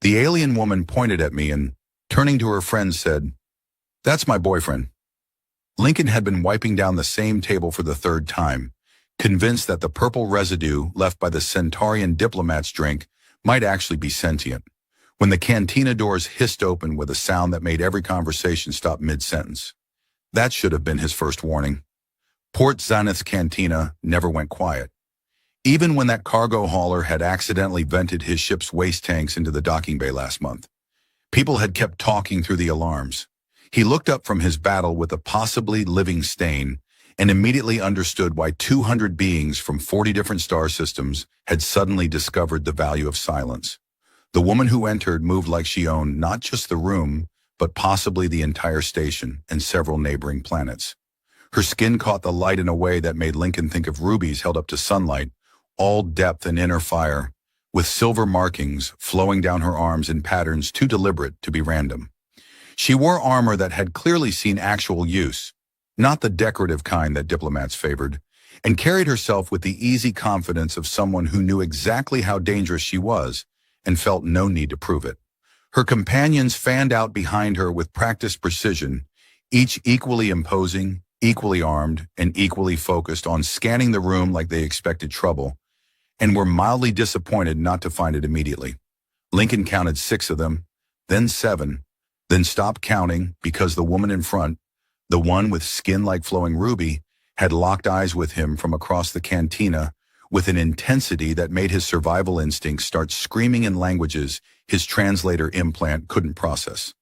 The alien woman pointed at me and, turning to her friend, said, "That's my boyfriend." Lincoln had been wiping down the same table for the third time, convinced that the purple residue left by the Centaurian diplomat's drink might actually be sentient, when the cantina doors hissed open with a sound that made every conversation stop mid-sentence. That should have been his first warning. Port Zenith's cantina never went quiet. Even when that cargo hauler had accidentally vented his ship's waste tanks into the docking bay last month, people had kept talking through the alarms. He looked up from his battle with a possibly living stain and immediately understood why 200 beings from 40 different star systems had suddenly discovered the value of silence. The woman who entered moved like she owned not just the room, but possibly the entire station and several neighboring planets. Her skin caught the light in a way that made Lincoln think of rubies held up to sunlight, all depth and inner fire, with silver markings flowing down her arms in patterns too deliberate to be random. She wore armor that had clearly seen actual use, not the decorative kind that diplomats favored, and carried herself with the easy confidence of someone who knew exactly how dangerous she was and felt no need to prove it. Her companions fanned out behind her with practiced precision, each equally imposing, equally armed, and equally focused on scanning the room like they expected trouble, and were mildly disappointed not to find it immediately. Lincoln counted 6 of them, then 7, then stopped counting because the woman in front, the one with skin like flowing ruby, had locked eyes with him from across the cantina with an intensity that made his survival instincts start screaming in languages his translator implant couldn't process.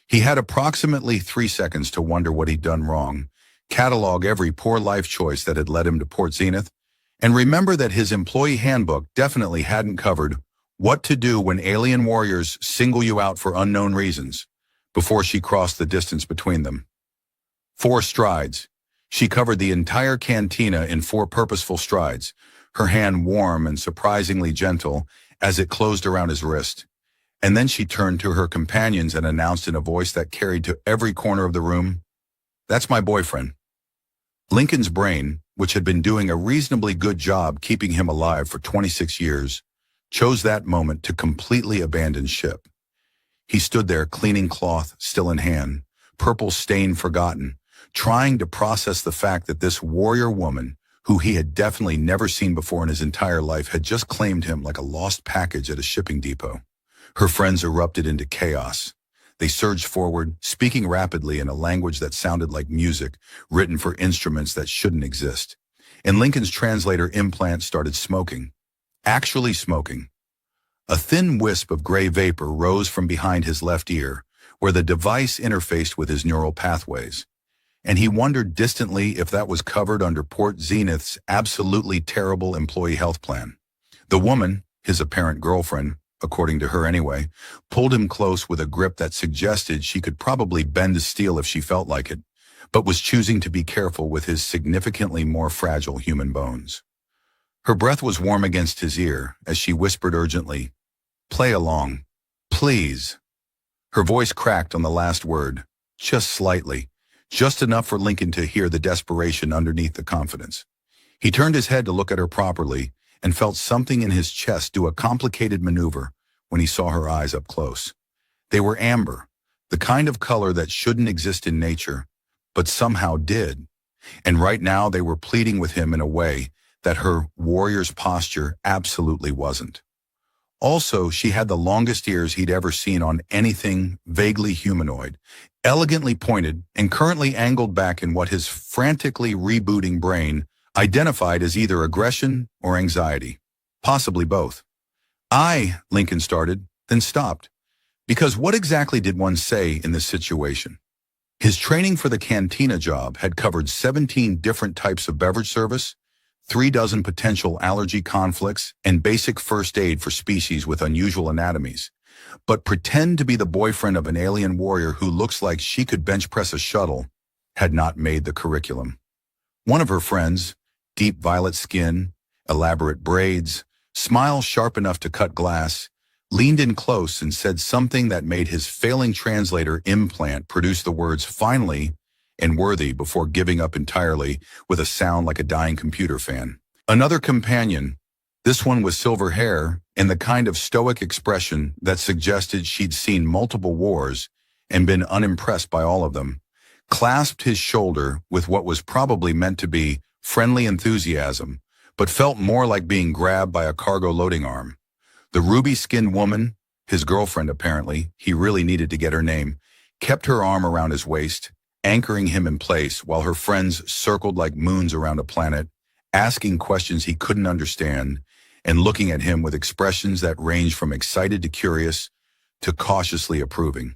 He had approximately 3 seconds to wonder what he'd done wrong, catalog every poor life choice that had led him to Port Zenith, and remember that his employee handbook definitely hadn't covered what to do when alien warriors single you out for unknown reasons, before she crossed the distance between them. 4 strides. She covered the entire cantina in 4 purposeful strides, her hand warm and surprisingly gentle as it closed around his wrist. And then she turned to her companions and announced in a voice that carried to every corner of the room, "That's my boyfriend." Lincoln's brain, which had been doing a reasonably good job keeping him alive for 26 years, chose that moment to completely abandon ship. He stood there cleaning cloth, still in hand, purple stain forgotten, trying to process the fact that this warrior woman, who he had definitely never seen before in his entire life, had just claimed him like a lost package at a shipping depot. Her friends erupted into chaos. They surged forward, speaking rapidly in a language that sounded like music, written for instruments that shouldn't exist. And Lincoln's translator implant started smoking. Actually smoking. A thin wisp of gray vapor rose from behind his left ear, where the device interfaced with his neural pathways. And he wondered distantly if that was covered under Port Zenith's absolutely terrible employee health plan. The woman, his apparent girlfriend, according to her anyway, pulled him close with a grip that suggested she could probably bend to steel if she felt like it, but was choosing to be careful with his significantly more fragile human bones. Her breath was warm against his ear as she whispered urgently, "Play along, please." Her voice cracked on the last word, just slightly, just enough for Lincoln to hear the desperation underneath the confidence. He turned his head to look at her properly and felt something in his chest do a complicated maneuver when he saw her eyes up close. They were amber, the kind of color that shouldn't exist in nature, but somehow did. And right now they were pleading with him in a way that her warrior's posture absolutely wasn't. Also, she had the longest ears he'd ever seen on anything vaguely humanoid, elegantly pointed and currently angled back in what his frantically rebooting brain identified as either aggression or anxiety, possibly both. Lincoln started, then stopped. Because what exactly did one say in this situation? His training for the cantina job had covered 17 different types of beverage service, 36 potential allergy conflicts, and basic first aid for species with unusual anatomies. But pretend to be the boyfriend of an alien warrior who looks like she could bench press a shuttle had not made the curriculum. One of her friends, deep violet skin, elaborate braids, smile sharp enough to cut glass, leaned in close and said something that made his failing translator implant produce the words "finally" and "worthy" before giving up entirely with a sound like a dying computer fan. Another companion, This one with silver hair and the kind of stoic expression that suggested she'd seen multiple wars and been unimpressed by all of them, clasped his shoulder with what was probably meant to be friendly enthusiasm, but felt more like being grabbed by a cargo loading arm. The ruby-skinned woman, his girlfriend apparently, he really needed to get her name, kept her arm around his waist, anchoring him in place while her friends circled like moons around a planet, asking questions he couldn't understand, and looking at him with expressions that ranged from excited to curious to cautiously approving.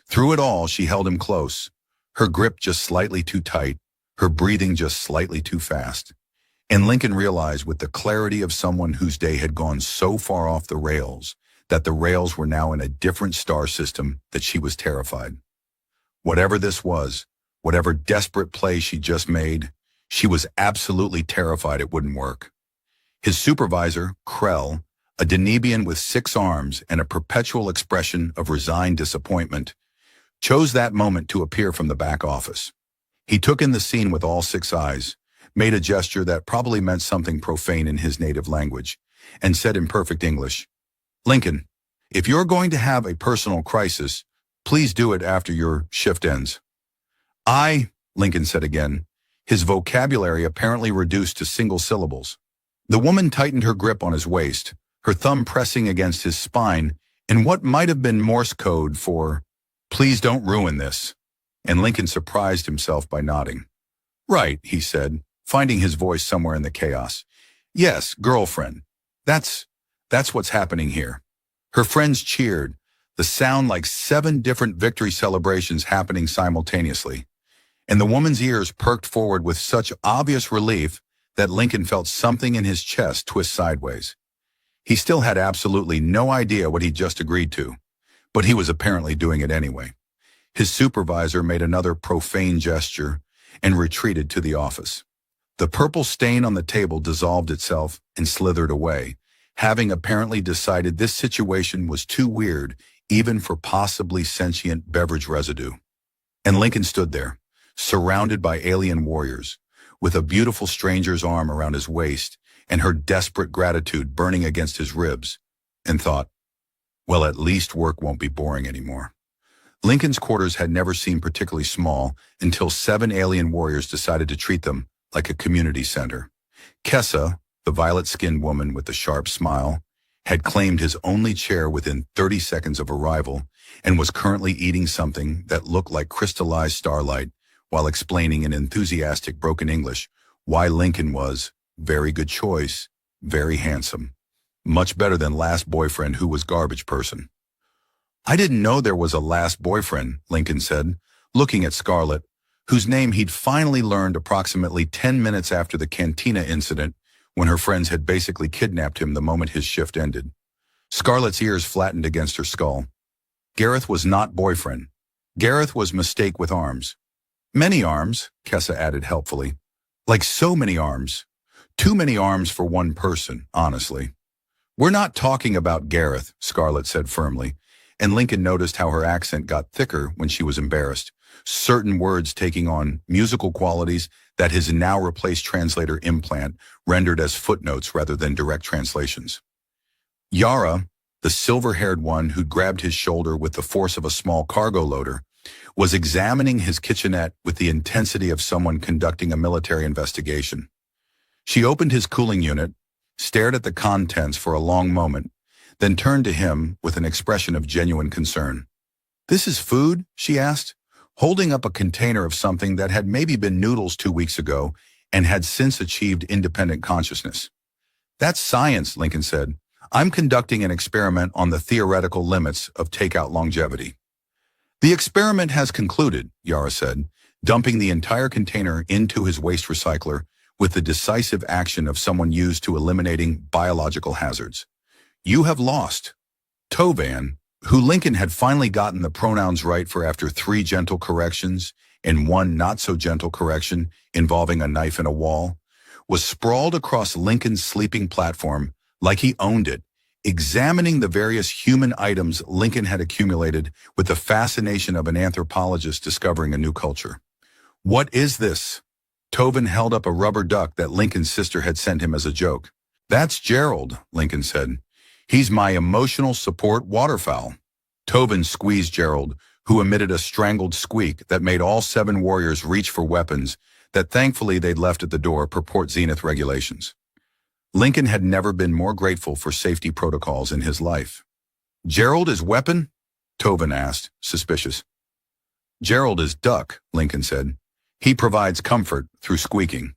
Through it all, she held him close, her grip just slightly too tight, her breathing just slightly too fast. And Lincoln realized with the clarity of someone whose day had gone so far off the rails that the rails were now in a different star system that she was terrified. Whatever this was, whatever desperate play she just made, she was absolutely terrified it wouldn't work. His supervisor, Krell, a Danubian with 6 arms and a perpetual expression of resigned disappointment, chose that moment to appear from the back office. He took in the scene with all 6 eyes, made a gesture that probably meant something profane in his native language, and said in perfect English, "Lincoln, if you're going to have a personal crisis, please do it after your shift ends." Lincoln said again, his vocabulary apparently reduced to single syllables. The woman tightened her grip on his waist, her thumb pressing against his spine in what might have been Morse code for, "Please don't ruin this." And Lincoln surprised himself by nodding. "Right," he said, finding his voice somewhere in the chaos. "Yes, girlfriend. That's what's happening here." Her friends cheered, the sound like 7 different victory celebrations happening simultaneously. And the woman's ears perked forward with such obvious relief that Lincoln felt something in his chest twist sideways. He still had absolutely no idea what he'd just agreed to, but he was apparently doing it anyway. His supervisor made another profane gesture and retreated to the office. The purple stain on the table dissolved itself and slithered away, having apparently decided this situation was too weird even for possibly sentient beverage residue. And Lincoln stood there, surrounded by alien warriors, with a beautiful stranger's arm around his waist and her desperate gratitude burning against his ribs, and thought, well, at least work won't be boring anymore. Lincoln's quarters had never seemed particularly small until 7 alien warriors decided to treat them like a community center. Kessa, the violet-skinned woman with the sharp smile, had claimed his only chair within 30 seconds of arrival and was currently eating something that looked like crystallized starlight while explaining in enthusiastic broken English why Lincoln was, very good choice, very handsome. Much better than last boyfriend who was garbage person. "I didn't know there was a last boyfriend," Lincoln said, looking at Scarlett, whose name he'd finally learned approximately 10 minutes after the cantina incident when her friends had basically kidnapped him the moment his shift ended. Scarlett's ears flattened against her skull. Gareth was not boyfriend. Gareth was mistake with arms. "Many arms," Kessa added helpfully. "Like so many arms. Too many arms for one person, honestly." "We're not talking about Gareth," Scarlett said firmly, and Lincoln noticed how her accent got thicker when she was embarrassed, certain words taking on musical qualities that his now-replaced translator implant rendered as footnotes rather than direct translations. Yara, the silver-haired one who'd grabbed his shoulder with the force of a small cargo loader, was examining his kitchenette with the intensity of someone conducting a military investigation. She opened his cooling unit, stared at the contents for a long moment, then turned to him with an expression of genuine concern. "This is food?" she asked, holding up a container of something that had maybe been noodles 2 weeks ago and had since achieved independent consciousness. "That's science," Lincoln said. "I'm conducting an experiment on the theoretical limits of takeout longevity." "The experiment has concluded," Yara said, dumping the entire container into his waste recycler with the decisive action of someone used to eliminating biological hazards. "You have lost." Tovan, who Lincoln had finally gotten the pronouns right for after 3 gentle corrections and 1 not-so-gentle correction involving a knife and a wall, was sprawled across Lincoln's sleeping platform like he owned it, examining the various human items Lincoln had accumulated with the fascination of an anthropologist discovering a new culture. "What is this?" Tovan held up a rubber duck that Lincoln's sister had sent him as a joke. That's Gerald, Lincoln said. He's my emotional support waterfowl. Tobin squeezed Gerald, who emitted a strangled squeak that made all 7 warriors reach for weapons that thankfully they'd left at the door per Port Zenith regulations. Lincoln had never been more grateful for safety protocols in his life. Gerald is weapon? Tobin asked, suspicious. Gerald is duck, Lincoln said. He provides comfort through squeaking.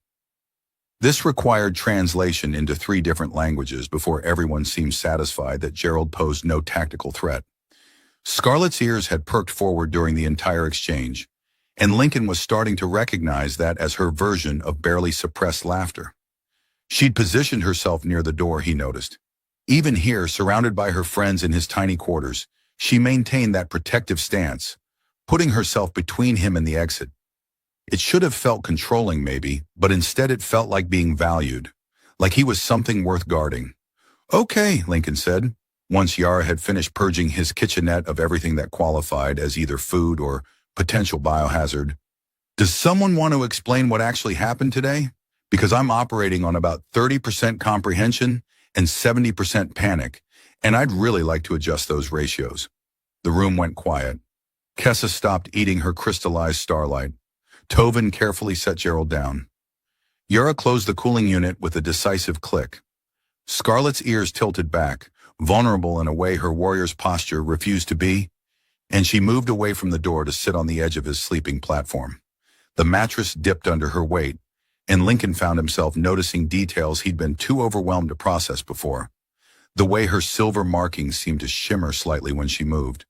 This required translation into 3 different languages before everyone seemed satisfied that Gerald posed no tactical threat. Scarlett's ears had perked forward during the entire exchange, and Lincoln was starting to recognize that as her version of barely suppressed laughter. She'd positioned herself near the door, he noticed. Even here, surrounded by her friends in his tiny quarters, she maintained that protective stance, putting herself between him and the exit. It should have felt controlling, maybe, but instead it felt like being valued, like he was something worth guarding. Okay, Lincoln said, once Yara had finished purging his kitchenette of everything that qualified as either food or potential biohazard. Does someone want to explain what actually happened today? Because I'm operating on about 30% comprehension and 70% panic, and I'd really like to adjust those ratios. The room went quiet. Kessa stopped eating her crystallized starlight. Tobin carefully set Gerald down. Yara closed the cooling unit with a decisive click. Scarlett's ears tilted back, vulnerable in a way her warrior's posture refused to be, and she moved away from the door to sit on the edge of his sleeping platform. The mattress dipped under her weight, and Lincoln found himself noticing details he'd been too overwhelmed to process before. The way her silver markings seemed to shimmer slightly when she moved.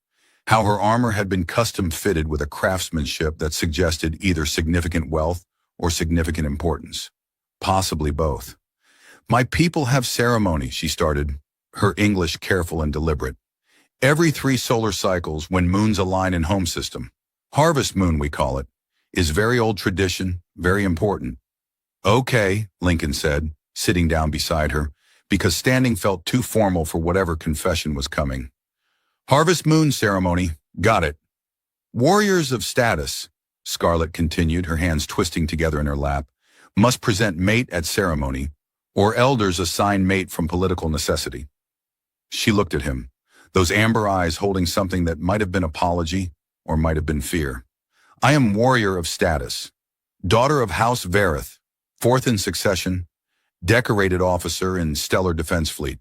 How her armor had been custom-fitted with a craftsmanship that suggested either significant wealth or significant importance. Possibly both. My people have ceremony, she started, her English careful and deliberate. Every 3 solar cycles when moons align in home system. Harvest moon, we call it, is very old tradition, very important. Okay, Lincoln said, sitting down beside her, because standing felt too formal for whatever confession was coming. Harvest moon ceremony, got it. Warriors of status, Scarlett continued, her hands twisting together in her lap, must present mate at ceremony, or elders assign mate from political necessity. She looked at him, those amber eyes holding something that might have been apology or might have been fear. I am warrior of status, daughter of House Vareth, 4th in succession, decorated officer in Stellar Defense Fleet.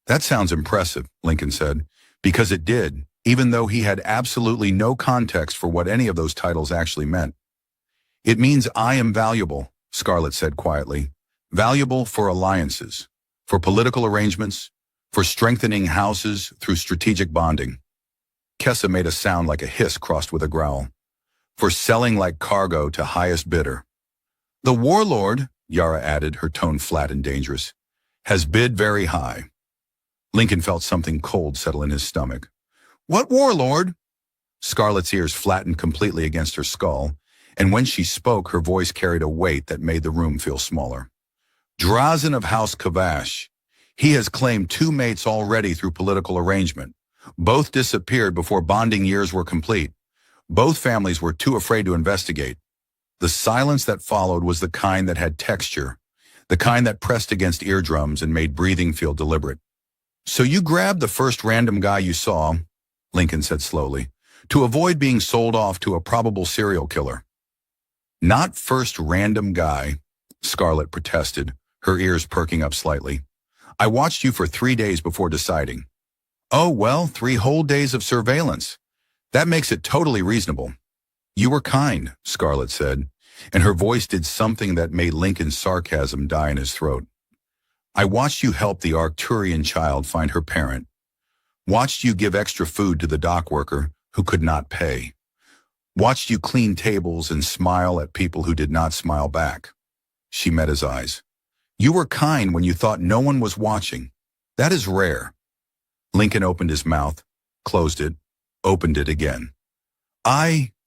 That sounds impressive, Lincoln said, because it did, even though he had absolutely no context for what any of those titles actually meant. It means I am valuable, Scarlett said quietly, valuable for alliances, for political arrangements, for strengthening houses through strategic bonding. Kessa made a sound like a hiss crossed with a growl. For selling like cargo to highest bidder. The warlord, Yara added, her tone flat and dangerous, has bid very high. Lincoln felt something cold settle in his stomach. What warlord? Scarlett's ears flattened completely against her skull, and when she spoke, her voice carried a weight that made the room feel smaller. Drazen of House Kavash. He has claimed 2 mates already through political arrangement. Both disappeared before bonding years were complete. Both families were too afraid to investigate. The silence that followed was the kind that had texture, the kind that pressed against eardrums and made breathing feel deliberate. So you grabbed the first random guy you saw, Lincoln said slowly, to avoid being sold off to a probable serial killer. Not first random guy, Scarlett protested, her ears perking up slightly. I watched you for 3 days before deciding. Oh, well, 3 whole days of surveillance. That makes it totally reasonable. You were kind, Scarlett said, and her voice did something that made Lincoln's sarcasm die in his throat. I watched you help the Arcturian child find her parent. Watched you give extra food to the dock worker who could not pay. Watched you clean tables and smile at people who did not smile back. She met his eyes. You were kind when you thought no one was watching. That is rare. Lincoln opened his mouth, closed it, opened it again.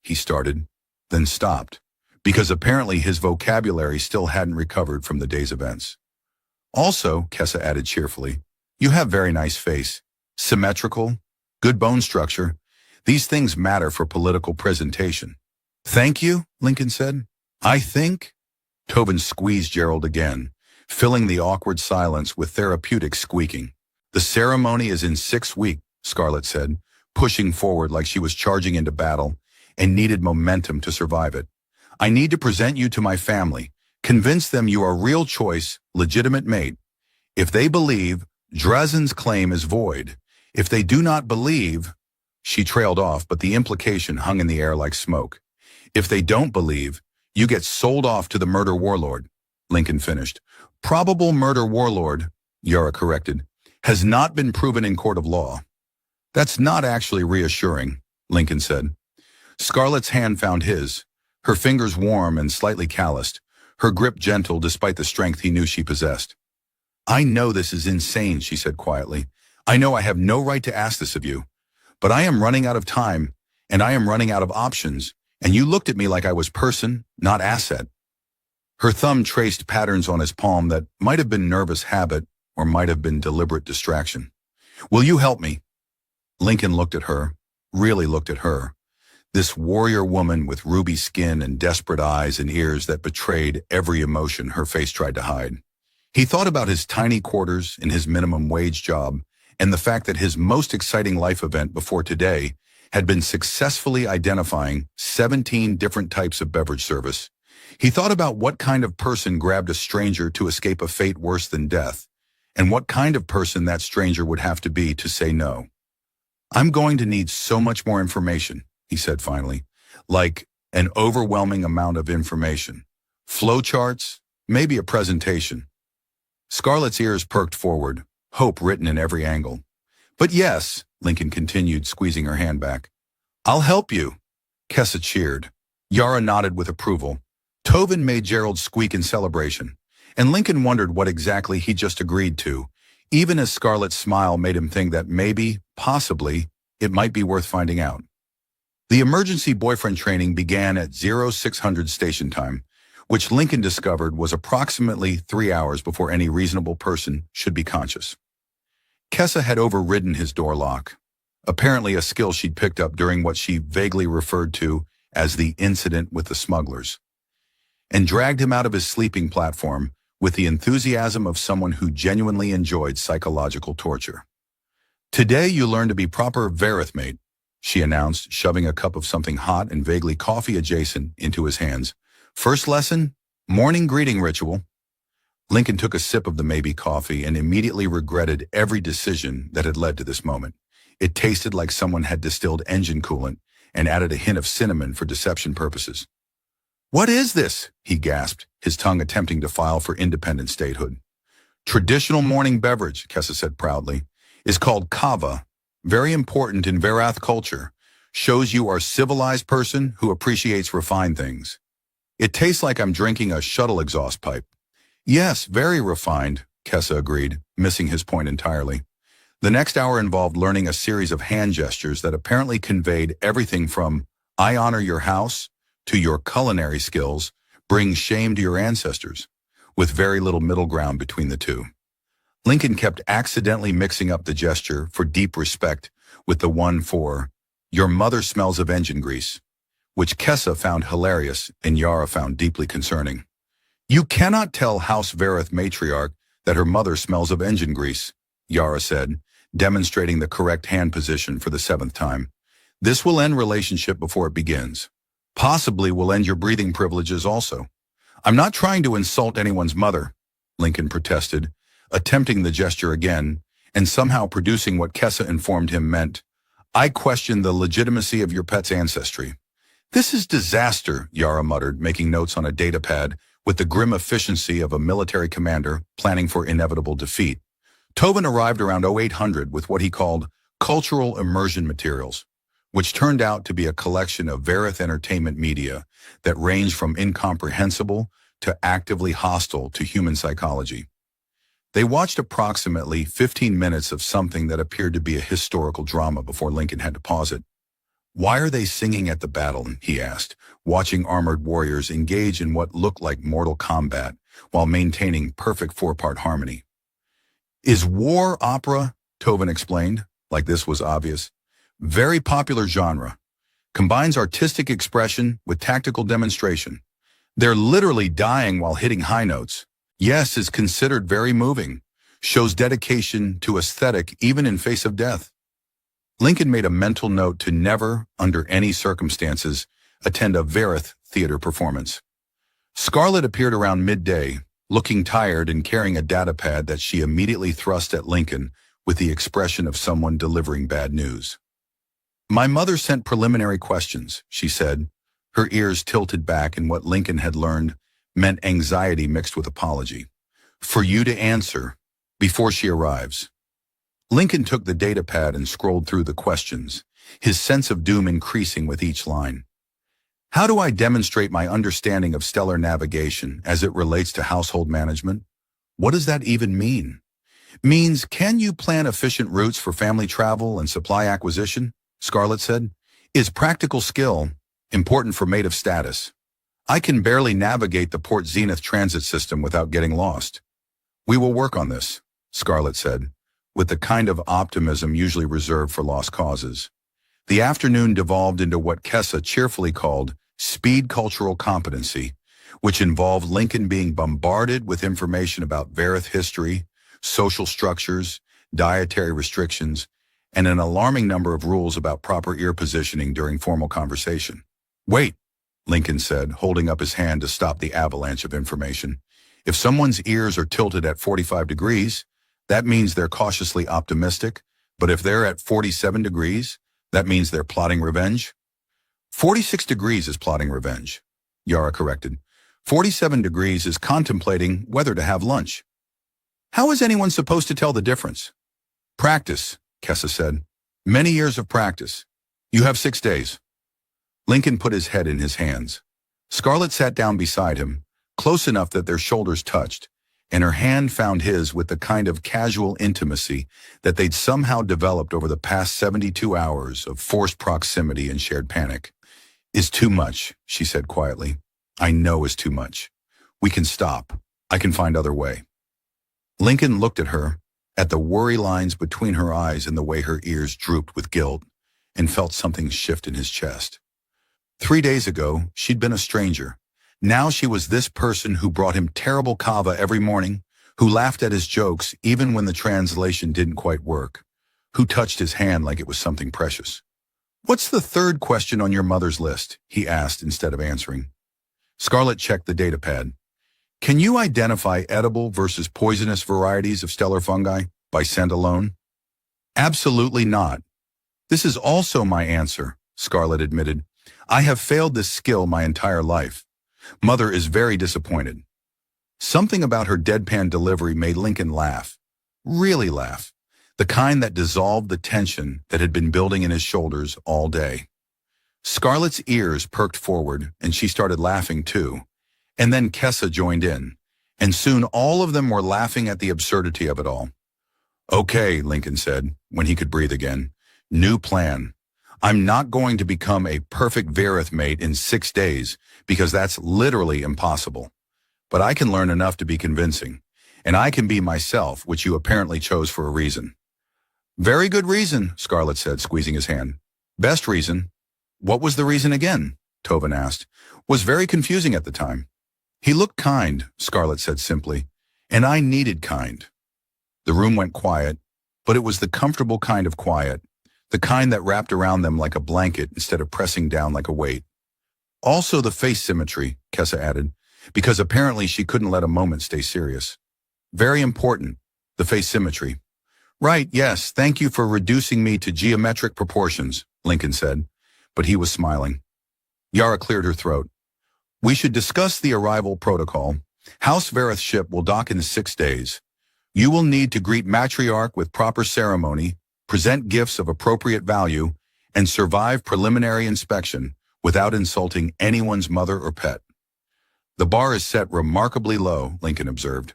He started, then stopped, because apparently his vocabulary still hadn't recovered from the day's events. Also, Kessa added cheerfully, you have very nice face, symmetrical, good bone structure. These things matter for political presentation. Thank you, Lincoln said. I think. Tobin squeezed Gerald again, filling the awkward silence with therapeutic squeaking. The ceremony is in 6 weeks, Scarlett said, pushing forward like she was charging into battle and needed momentum to survive it. I need to present you to my family, convince them you are real choice, legitimate mate. If they believe, Drazen's claim is void. If they do not believe, she trailed off, but the implication hung in the air like smoke. If they don't believe, you get sold off to the murder warlord, Lincoln finished. Probable murder warlord, Yara corrected, has not been proven in court of law. That's not actually reassuring, Lincoln said. Scarlett's hand found his, her fingers warm and slightly calloused, her grip gentle despite the strength he knew she possessed. I know this is insane, she said quietly. I know I have no right to ask this of you, but I am running out of time, and I am running out of options, and you looked at me like I was person, not asset. Her thumb traced patterns on his palm that might have been nervous habit or might have been deliberate distraction. Will you help me? Lincoln looked at her, really looked at her. This warrior woman with ruby skin and desperate eyes and ears that betrayed every emotion her face tried to hide. He thought about his tiny quarters in his minimum wage job and the fact that his most exciting life event before today had been successfully identifying 17 different types of beverage service. He thought about what kind of person grabbed a stranger to escape a fate worse than death, and what kind of person that stranger would have to be to say no. I'm going to need so much more information, he said finally, like an overwhelming amount of information. Flowcharts, maybe a presentation. Scarlett's ears perked forward, hope written in every angle. But yes, Lincoln continued, squeezing her hand back. I'll help you. Kessa cheered. Yara nodded with approval. Tovin made Gerald squeak in celebration, and Lincoln wondered what exactly he just agreed to, even as Scarlett's smile made him think that maybe, possibly, it might be worth finding out. The emergency boyfriend training began at 0600 station time, which Lincoln discovered was approximately 3 hours before any reasonable person should be conscious. Kessa had overridden his door lock, apparently a skill she'd picked up during what she vaguely referred to as the incident with the smugglers, and dragged him out of his sleeping platform with the enthusiasm of someone who genuinely enjoyed psychological torture. Today you learn to be proper Verithmate, she announced, shoving a cup of something hot and vaguely coffee-adjacent into his hands. First lesson, morning greeting ritual. Lincoln took a sip of the maybe coffee and immediately regretted every decision that had led to this moment. It tasted like someone had distilled engine coolant and added a hint of cinnamon for deception purposes. What is this? He gasped, his tongue attempting to file for independent statehood. Traditional morning beverage, Kessa said proudly, is called kava, very important in Verath culture. Shows you are a civilized person who appreciates refined things. It tastes like I'm drinking a shuttle exhaust pipe. Yes, very refined, Kessa agreed, missing his point entirely. The next hour involved learning a series of hand gestures that apparently conveyed everything from I honor your house to your culinary skills bring shame to your ancestors, with very little middle ground between the two. Lincoln kept accidentally mixing up the gesture for deep respect with the one for your mother smells of engine grease, which Kessa found hilarious and Yara found deeply concerning. You cannot tell House Verith matriarch that her mother smells of engine grease, Yara said, demonstrating the correct hand position for the 7th time. This will end relationship before it begins. Possibly will end your breathing privileges also. I'm not trying to insult anyone's mother, Lincoln protested, attempting the gesture again, and somehow producing what Kessa informed him meant. I question the legitimacy of your pet's ancestry. This is disaster, Yara muttered, making notes on a data pad with the grim efficiency of a military commander planning for inevitable defeat. Tovin arrived around 0800 with what he called cultural immersion materials, which turned out to be a collection of Verith entertainment media that ranged from incomprehensible to actively hostile to human psychology. They watched approximately 15 minutes of something that appeared to be a historical drama before Lincoln had to pause it. Why are they singing at the battle, he asked, watching armored warriors engage in what looked like mortal combat while maintaining perfect 4-part harmony. Is war opera, Tovin explained, like this was obvious. Very popular genre. Combines artistic expression with tactical demonstration. They're literally dying while hitting high notes. Yes is considered very moving, shows dedication to aesthetic even in face of death. Lincoln made a mental note to never, under any circumstances, attend a Verith theater performance. Scarlett appeared around midday, looking tired and carrying a data pad that she immediately thrust at Lincoln with the expression of someone delivering bad news. My mother sent preliminary questions, she said, her ears tilted back in what Lincoln had learned meant anxiety mixed with apology. For you to answer, before she arrives. Lincoln took the data pad and scrolled through the questions, his sense of doom increasing with each line. How do I demonstrate my understanding of stellar navigation as it relates to household management? What does that even mean? Means, can you plan efficient routes for family travel and supply acquisition? Scarlett said. Is practical skill important for mate of status? I can barely navigate the Port Zenith transit system without getting lost. We will work on this, Scarlett said, with the kind of optimism usually reserved for lost causes. The afternoon devolved into what Kessa cheerfully called speed cultural competency, which involved Lincoln being bombarded with information about Verith history, social structures, dietary restrictions, and an alarming number of rules about proper ear positioning during formal conversation. Wait, Lincoln said, holding up his hand to stop the avalanche of information. If someone's ears are tilted at 45 degrees, that means they're cautiously optimistic, but if they're at 47 degrees, that means they're plotting revenge? 46 degrees is plotting revenge, Yara corrected. 47 degrees is contemplating whether to have lunch. How is anyone supposed to tell the difference? Practice, Kessa said. Many years of practice. You have 6 days. Lincoln put his head in his hands. Scarlett sat down beside him, close enough that their shoulders touched, and her hand found his with the kind of casual intimacy that they'd somehow developed over the past 72 hours of forced proximity and shared panic. Is too much, she said quietly. I know is too much. We can stop. I can find other way. Lincoln looked at her, at the worry lines between her eyes and the way her ears drooped with guilt, and felt something shift in his chest. 3 days ago, she'd been a stranger. Now she was this person who brought him terrible kava every morning, who laughed at his jokes even when the translation didn't quite work, who touched his hand like it was something precious. What's the third question on your mother's list? He asked instead of answering. Scarlett checked the data pad. Can you identify edible versus poisonous varieties of stellar fungi by scent alone? Absolutely not. This is also my answer, Scarlett admitted. I have failed this skill my entire life. Mother is very disappointed. Something about her deadpan delivery made Lincoln laugh. Really laugh. The kind that dissolved the tension that had been building in his shoulders all day. Scarlett's ears perked forward, and she started laughing too. And then Kessa joined in, and soon all of them were laughing at the absurdity of it all. Okay, Lincoln said, when he could breathe again. New plan. I'm not going to become a perfect Verith mate in 6 days, because that's literally impossible. But I can learn enough to be convincing, and I can be myself, which you apparently chose for a reason. Very good reason, Scarlett said, squeezing his hand. Best reason. What was the reason again? Tobin asked. Was very confusing at the time. He looked kind, Scarlett said simply, and I needed kind. The room went quiet, but it was the comfortable kind of quiet, the kind that wrapped around them like a blanket instead of pressing down like a weight. Also the face symmetry, Kessa added, because apparently she couldn't let a moment stay serious. Very important, the face symmetry. Right, yes, thank you for reducing me to geometric proportions, Lincoln said, but he was smiling. Yara cleared her throat. We should discuss the arrival protocol. House Verith ship will dock in 6 days. You will need to greet matriarch with proper ceremony, present gifts of appropriate value, and survive preliminary inspection without insulting anyone's mother or pet. The bar is set remarkably low, Lincoln observed.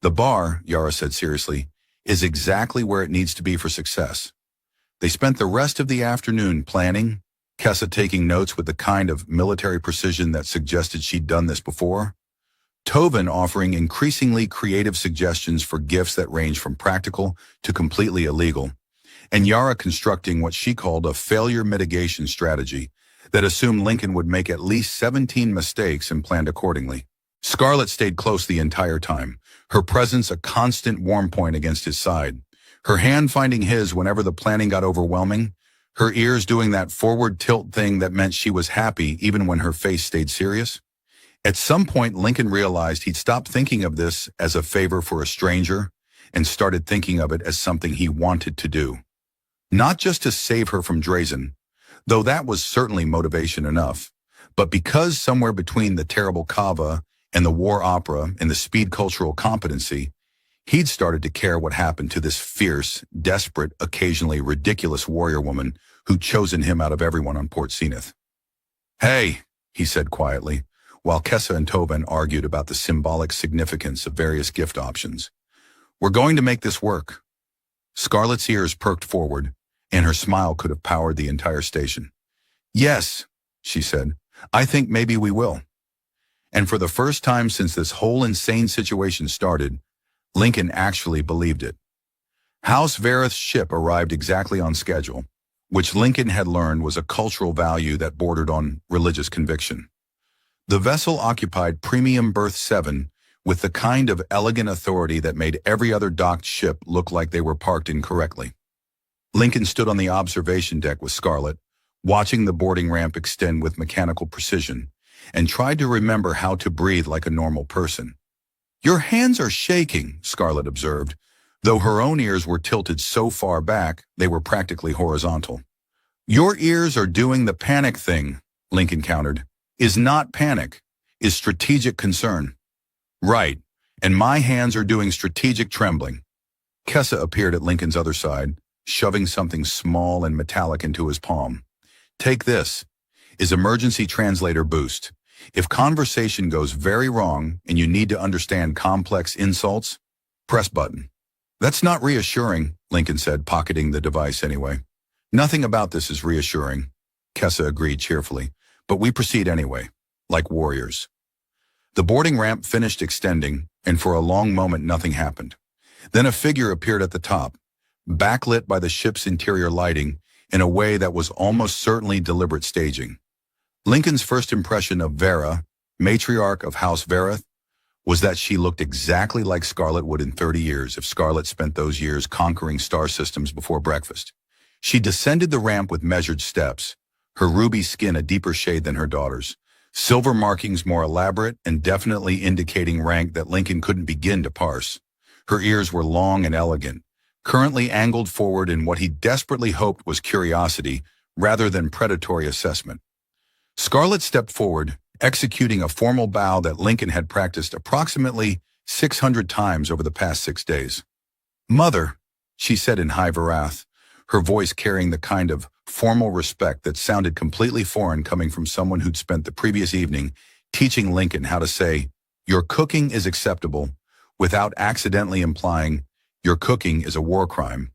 The bar, Yara said seriously, is exactly where it needs to be for success. They spent the rest of the afternoon planning, Kessa taking notes with the kind of military precision that suggested she'd done this before, Tobin offering increasingly creative suggestions for gifts that range from practical to completely illegal, and Yara constructing what she called a failure mitigation strategy that assumed Lincoln would make at least 17 mistakes and planned accordingly. Scarlett stayed close the entire time, her presence a constant warm point against his side, her hand finding his whenever the planning got overwhelming, her ears doing that forward tilt thing that meant she was happy even when her face stayed serious. At some point, Lincoln realized he'd stopped thinking of this as a favor for a stranger and started thinking of it as something he wanted to do. Not just to save her from Drazen, though that was certainly motivation enough, but because somewhere between the terrible kava and the war opera and the speed cultural competency, he'd started to care what happened to this fierce, desperate, occasionally ridiculous warrior woman who'd chosen him out of everyone on Port Zenith. "Hey," he said quietly, while Kessa and Tobin argued about the symbolic significance of various gift options. "We're going to make this work." Scarlett's ears perked forward, and her smile could have powered the entire station. "Yes," she said, "I think maybe we will." And for the first time since this whole insane situation started, Lincoln actually believed it. House Vareth's ship arrived exactly on schedule, which Lincoln had learned was a cultural value that bordered on religious conviction. The vessel occupied Premium Berth 7 with the kind of elegant authority that made every other docked ship look like they were parked incorrectly. Lincoln stood on the observation deck with Scarlett, watching the boarding ramp extend with mechanical precision, and tried to remember how to breathe like a normal person. "Your hands are shaking," Scarlett observed, though her own ears were tilted so far back they were practically horizontal. "Your ears are doing the panic thing," Lincoln countered. "Is not panic, is strategic concern." "Right, and my hands are doing strategic trembling." Kessa appeared at Lincoln's other side, shoving something small and metallic into his palm. "Take this. Is emergency translator boost. If conversation goes very wrong and you need to understand complex insults, press button." "That's not reassuring," Lincoln said, pocketing the device anyway. "Nothing about this is reassuring," Kessa agreed cheerfully, "but we proceed anyway, like warriors." The boarding ramp finished extending, and for a long moment nothing happened. Then a figure appeared at the top, backlit by the ship's interior lighting in a way that was almost certainly deliberate staging. Lincoln's first impression of Vera, matriarch of House Vareth, was that she looked exactly like Scarlett would in 30 years if Scarlett spent those years conquering star systems before breakfast. She descended the ramp with measured steps, her ruby skin a deeper shade than her daughter's, silver markings more elaborate and definitely indicating rank that Lincoln couldn't begin to parse. Her ears were long and elegant, currently angled forward in what he desperately hoped was curiosity rather than predatory assessment. Scarlett stepped forward, executing a formal bow that Lincoln had practiced approximately 600 times over the past 6 days. "Mother," she said in high wrath, her voice carrying the kind of formal respect that sounded completely foreign coming from someone who'd spent the previous evening teaching Lincoln how to say, "Your cooking is acceptable," without accidentally implying, "Your cooking is a war crime."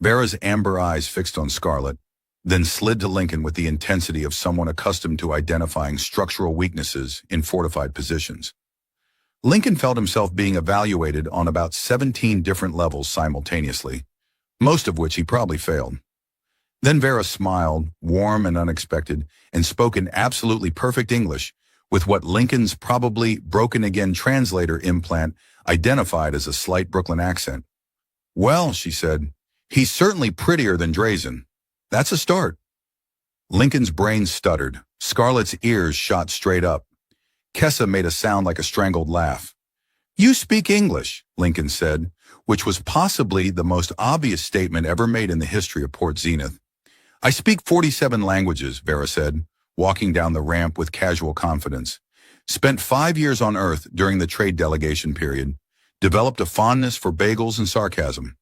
Vera's amber eyes fixed on Scarlett, then slid to Lincoln with the intensity of someone accustomed to identifying structural weaknesses in fortified positions. Lincoln felt himself being evaluated on about 17 different levels simultaneously, most of which he probably failed. Then Vera smiled, warm and unexpected, and spoke in absolutely perfect English with what Lincoln's probably broken-again translator implant identified as a slight Brooklyn accent. "Well," she said, "he's certainly prettier than Drazen. That's a start." Lincoln's brain stuttered. Scarlett's ears shot straight up. Kessa made a sound like a strangled laugh. "You speak English," Lincoln said, which was possibly the most obvious statement ever made in the history of Port Zenith. "I speak 47 languages," Vera said, walking down the ramp with casual confidence. "Spent 5 years on Earth during the trade delegation period. Developed a fondness for bagels and sarcasm."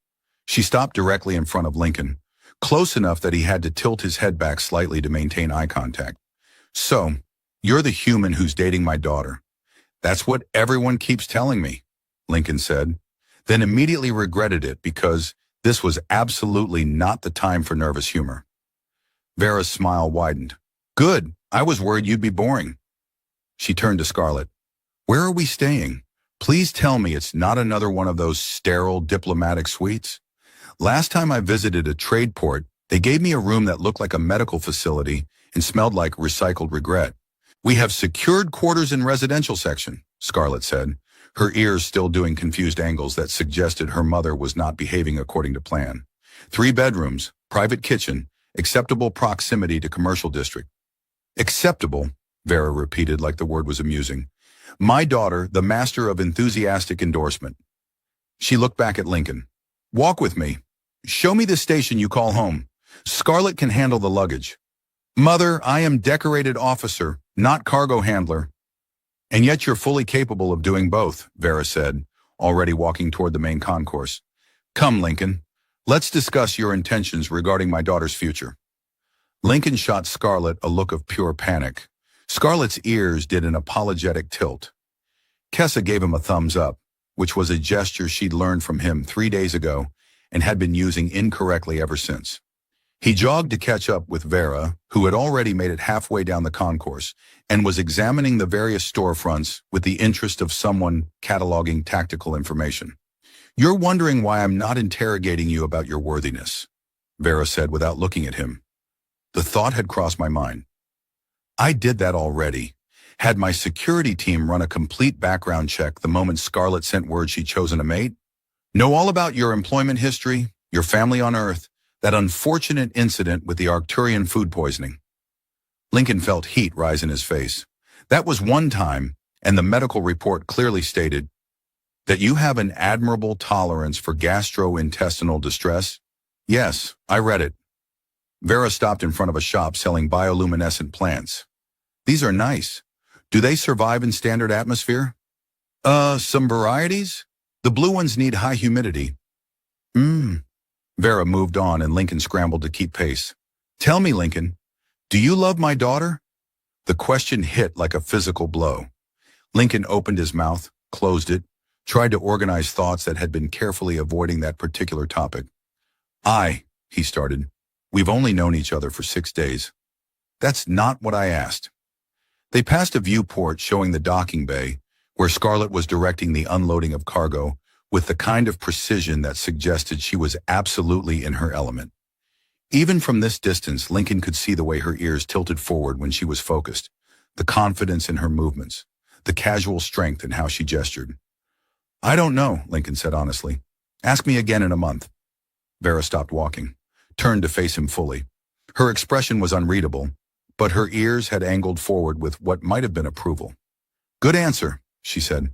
She stopped directly in front of Lincoln, close enough that he had to tilt his head back slightly to maintain eye contact. "So, you're the human who's dating my daughter." "That's what everyone keeps telling me," Lincoln said, then immediately regretted it because this was absolutely not the time for nervous humor. Vera's smile widened. "Good, I was worried you'd be boring." She turned to Scarlett. "Where are we staying? Please tell me it's not another one of those sterile diplomatic suites. Last time I visited a trade port, they gave me a room that looked like a medical facility and smelled like recycled regret. We have secured quarters in residential section, Scarlett said, her ears still doing confused angles that suggested her mother was not behaving according to plan. 3 bedrooms, private kitchen, acceptable proximity to commercial district. Acceptable, Vera repeated like the word was amusing. My daughter, the master of enthusiastic endorsement. She looked back at Lincoln. Walk with me. Show me the station you call home. Scarlett can handle the luggage. Mother, I am decorated officer, not cargo handler. And yet you're fully capable of doing both, Vera said, already walking toward the main concourse. Come, Lincoln. Let's discuss your intentions regarding my daughter's future. Lincoln shot Scarlett a look of pure panic. Scarlett's ears did an apologetic tilt. Kessa gave him a thumbs up, which was a gesture she'd learned from him 3 days ago and had been using incorrectly ever since. He jogged to catch up with Vera, who had already made it halfway down the concourse and was examining the various storefronts with the interest of someone cataloging tactical information. You're wondering why I'm not interrogating you about your worthiness, Vera said without looking at him. The thought had crossed my mind. I did that already. Had my security team run a complete background check the moment Scarlett sent word she'd chosen a mate? Know all about your employment history, your family on Earth, that unfortunate incident with the Arcturian food poisoning. Lincoln felt heat rise in his face. That was one time, and the medical report clearly stated that you have an admirable tolerance for gastrointestinal distress. Yes, I read it. Vera stopped in front of a shop selling bioluminescent plants. These are nice. Do they survive in standard atmosphere? Some varieties? The blue ones need high humidity. Vera moved on and Lincoln scrambled to keep pace. Tell me, Lincoln, do you love my daughter? The question hit like a physical blow. Lincoln opened his mouth, closed it, tried to organize thoughts that had been carefully avoiding that particular topic. He started. We've only known each other for 6 days. That's not what I asked. They passed a viewport showing the docking bay, where Scarlett was directing the unloading of cargo with the kind of precision that suggested she was absolutely in her element. Even from this distance, Lincoln could see the way her ears tilted forward when she was focused, the confidence in her movements, the casual strength in how she gestured. I don't know, Lincoln said honestly. Ask me again in a month. Vera stopped walking, turned to face him fully. Her expression was unreadable, but her ears had angled forward with what might have been approval. Good answer, she said.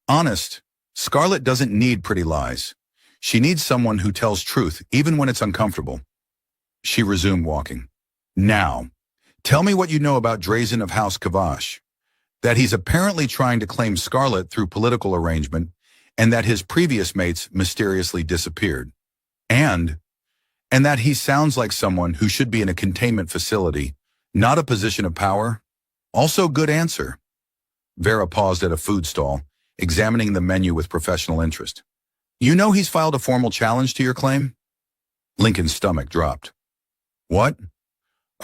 Honest, Scarlett doesn't need pretty lies. She needs someone who tells truth, even when it's uncomfortable. She resumed walking. Now, tell me what you know about Drazen of House Kavash. That he's apparently trying to claim Scarlett through political arrangement, and that his previous mates mysteriously disappeared. And that he sounds like someone who should be in a containment facility, not a position of power. Also good answer. Vera paused at a food stall, examining the menu with professional interest. You know he's filed a formal challenge to your claim? Lincoln's stomach dropped. What?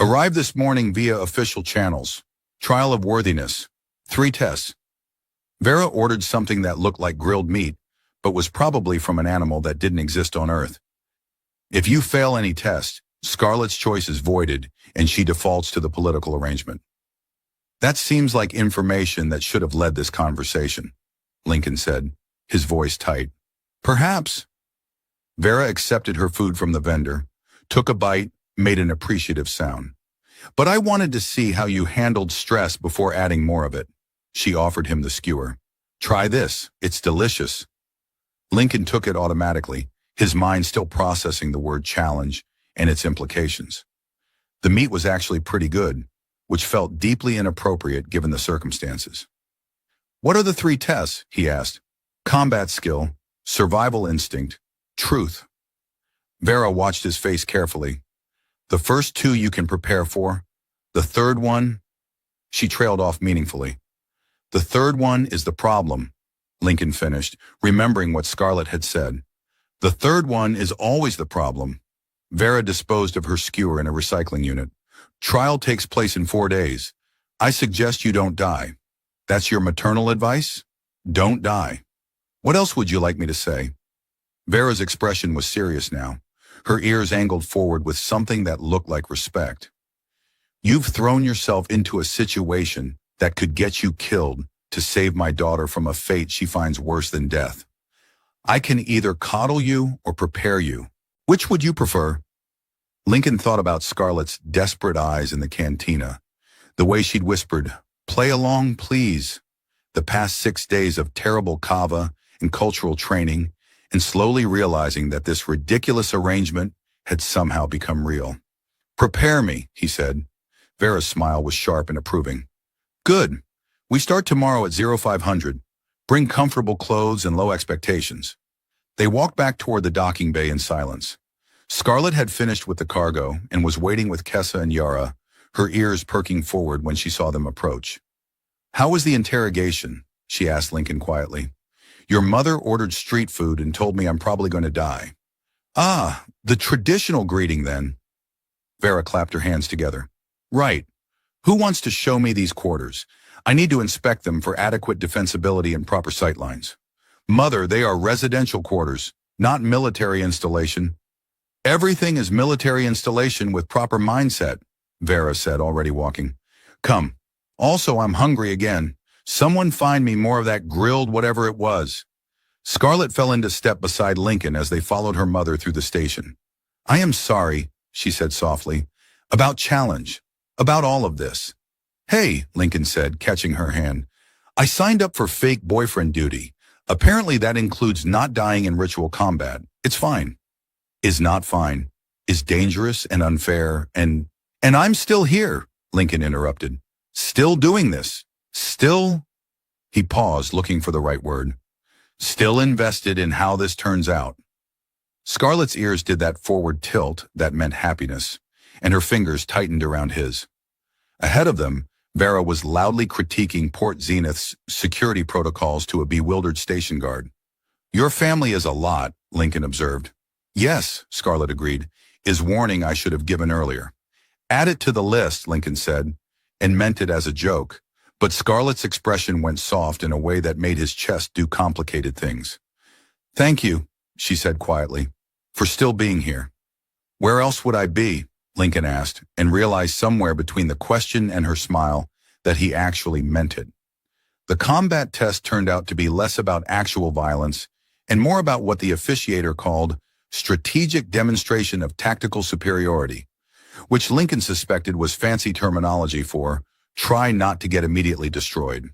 Arrived this morning via official channels. Trial of worthiness. 3 tests. Vera ordered something that looked like grilled meat, but was probably from an animal that didn't exist on Earth. If you fail any test, Scarlett's choice is voided, and she defaults to the political arrangement. That seems like information that should have led this conversation, Lincoln said, his voice tight. Perhaps. Vera accepted her food from the vendor, took a bite, made an appreciative sound. But I wanted to see how you handled stress before adding more of it. She offered him the skewer. Try this, it's delicious. Lincoln took it automatically, his mind still processing the word challenge and its implications. The meat was actually pretty good, which felt deeply inappropriate given the circumstances. What are the 3 tests? He asked. Combat skill, survival instinct, truth. Vera watched his face carefully. The first 2 you can prepare for. The third one, she trailed off meaningfully. The third one is the problem, Lincoln finished, remembering what Scarlett had said. The third one is always the problem. Vera disposed of her skewer in a recycling unit. Trial takes place in 4 days. I suggest you don't die. That's your maternal advice? Don't die. What else would you like me to say? Vera's expression was serious now, her ears angled forward with something that looked like respect. You've thrown yourself into a situation that could get you killed to save my daughter from a fate she finds worse than death. I can either coddle you or prepare you. Which would you prefer? Lincoln thought about Scarlett's desperate eyes in the cantina, the way she'd whispered, "Play along, please." The past 6 days of terrible kava and cultural training, and slowly realizing that this ridiculous arrangement had somehow become real. "Prepare me," he said. Vera's smile was sharp and approving. "Good. We start tomorrow at 0500. Bring comfortable clothes and low expectations." They walked back toward the docking bay in silence. Scarlett had finished with the cargo and was waiting with Kessa and Yara, her ears perking forward when she saw them approach. "How was the interrogation?" she asked Lincoln quietly. "Your mother ordered street food and told me I'm probably going to die." "Ah, the traditional greeting then." Vera clapped her hands together. "Right. Who wants to show me these quarters? I need to inspect them for adequate defensibility and proper sightlines." "Mother, they are residential quarters, not military installation." "Everything is military installation with proper mindset," Vera said, already walking. "Come. Also, I'm hungry again. Someone find me more of that grilled whatever it was." Scarlett fell into step beside Lincoln as they followed her mother through the station. "I am sorry," she said softly, "about challenge, about all of this." "Hey," Lincoln said, catching her hand. "I signed up for fake boyfriend duty. Apparently that includes not dying in ritual combat. It's fine." "Is not fine, is dangerous and unfair, and I'm still here," Lincoln interrupted. "Still doing this. Still," he paused, looking for the right word, "still invested in how this turns out." Scarlett's ears did that forward tilt that meant happiness, and her fingers tightened around his. Ahead of them, Vera was loudly critiquing Port Zenith's security protocols to a bewildered station guard. "Your family is a lot," Lincoln observed. "Yes," Scarlett agreed, "is warning I should have given earlier." "Add it to the list," Lincoln said, and meant it as a joke, but Scarlett's expression went soft in a way that made his chest do complicated things. "Thank you," she said quietly, "for still being here." "Where else would I be?" Lincoln asked, and realized somewhere between the question and her smile that he actually meant it. The combat test turned out to be less about actual violence and more about what the officiator called strategic demonstration of tactical superiority, which Lincoln suspected was fancy terminology for try not to get immediately destroyed.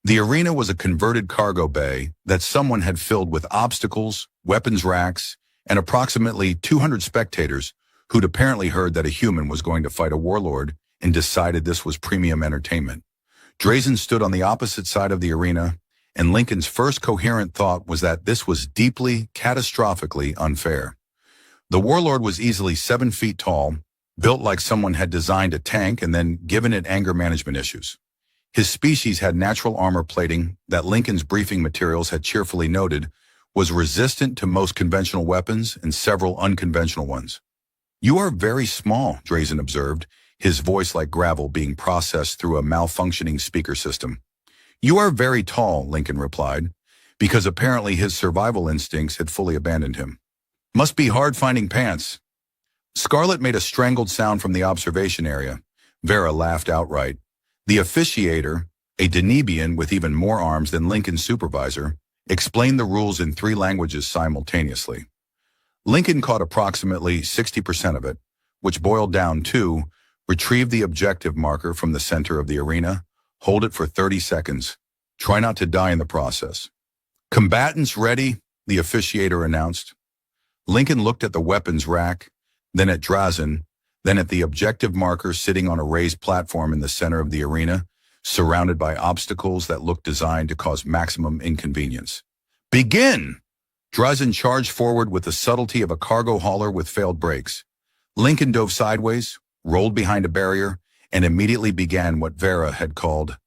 The arena was a converted cargo bay that someone had filled with obstacles, weapons racks, and approximately 200 spectators who'd apparently heard that a human was going to fight a warlord and decided this was premium entertainment. Drazen stood on the opposite side of the arena, and Lincoln's first coherent thought was that this was deeply, catastrophically unfair. The warlord was easily 7 feet tall, built like someone had designed a tank and then given it anger management issues. His species had natural armor plating that Lincoln's briefing materials had cheerfully noted was resistant to most conventional weapons and several unconventional ones. "You are very small," Drazen observed, his voice like gravel being processed through a malfunctioning speaker system. "You are very tall," Lincoln replied, because apparently his survival instincts had fully abandoned him. "Must be hard finding pants." Scarlett made a strangled sound from the observation area. Vera laughed outright. The officiator, a Danubian with even more arms than Lincoln's supervisor, explained the rules in 3 languages simultaneously. Lincoln caught approximately 60% of it, which boiled down to retrieve the objective marker from the center of the arena, hold it for 30 seconds, try not to die in the process. "Combatants ready," the officiator announced. Lincoln looked at the weapons rack, then at Drazen, then at the objective marker sitting on a raised platform in the center of the arena, surrounded by obstacles that looked designed to cause maximum inconvenience. "Begin!" Drazen charged forward with the subtlety of a cargo hauler with failed brakes. Lincoln dove sideways, rolled behind a barrier, and immediately began what Vera had called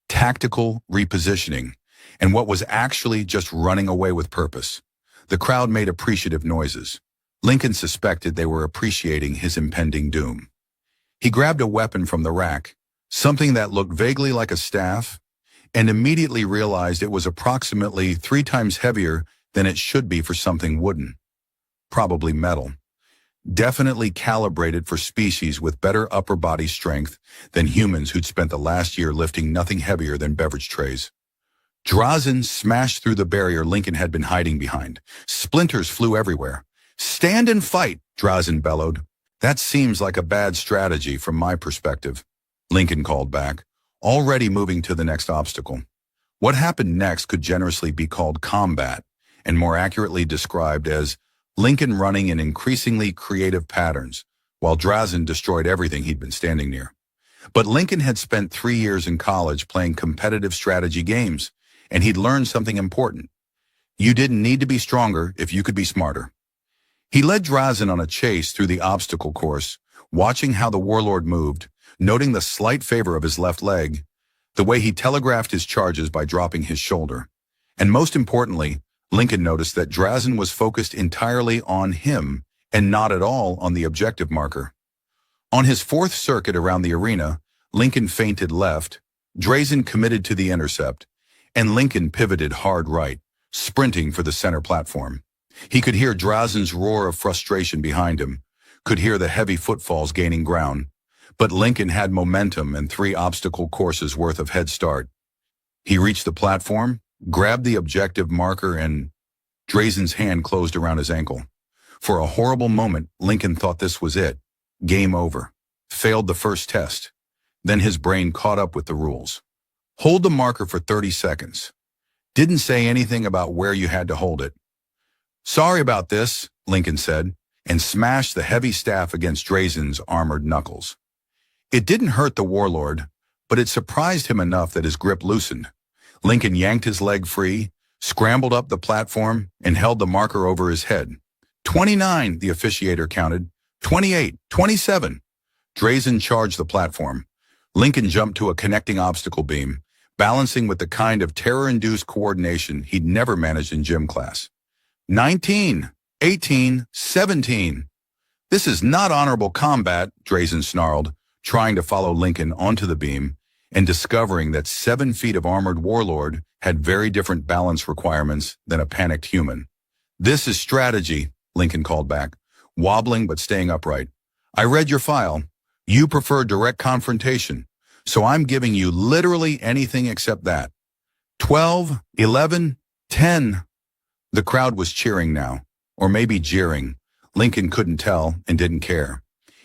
tactical repositioning, and what was actually just running away with purpose. The crowd made appreciative noises. Lincoln suspected they were appreciating his impending doom. He grabbed a weapon from the rack, something that looked vaguely like a staff, and immediately realized it was approximately 3 times heavier than it should be for something wooden. Probably metal. definitely calibrated for species with better upper body strength than humans who'd spent the last year lifting nothing heavier than beverage trays. Drazen smashed through the barrier Lincoln had been hiding behind. Splinters flew everywhere. "Stand and fight," Drazen bellowed. "That seems like a bad strategy from my perspective," Lincoln called back, already moving to the next obstacle. What happened next could generously be called combat, and more accurately described as Lincoln running in increasingly creative patterns, while Drazen destroyed everything he'd been standing near. But Lincoln had spent 3 years in college playing competitive strategy games, and he'd learned something important. You didn't need to be stronger if you could be smarter. He led Drazen on a chase through the obstacle course, watching how the warlord moved, noting the slight favor of his left leg, the way he telegraphed his charges by dropping his shoulder. And most importantly, Lincoln noticed that Drazen was focused entirely on him and not at all on the objective marker. On his fourth circuit around the arena, Lincoln feinted left, Drazen committed to the intercept, and Lincoln pivoted hard right, sprinting for the center platform. He could hear Drazen's roar of frustration behind him, could hear the heavy footfalls gaining ground, but Lincoln had momentum and 3 obstacle courses worth of head start. He reached the platform, grabbed the objective marker, and Drazen's hand closed around his ankle. For a horrible moment, Lincoln thought this was it. Game over. Failed the first test. Then his brain caught up with the rules. Hold the marker for 30 seconds. Didn't say anything about where you had to hold it. "Sorry about this," Lincoln said, and smashed the heavy staff against Drazen's armored knuckles. It didn't hurt the warlord, but it surprised him enough that his grip loosened. Lincoln yanked his leg free, scrambled up the platform, and held the marker over his head. 29, the officiator counted. 28, 27. Drazen charged the platform. Lincoln jumped to a connecting obstacle beam, balancing with the kind of terror-induced coordination he'd never managed in gym class. 19, 18, 17. "This is not honorable combat," Drazen snarled, trying to follow Lincoln onto the beam, and discovering that 7 feet of armored warlord had very different balance requirements than a panicked human. "This is strategy," Lincoln called back, wobbling but staying upright. "I read your file. You prefer direct confrontation, so I'm giving you literally anything except that. 12, 11, 10. The crowd was cheering now, or maybe jeering. Lincoln couldn't tell and didn't care.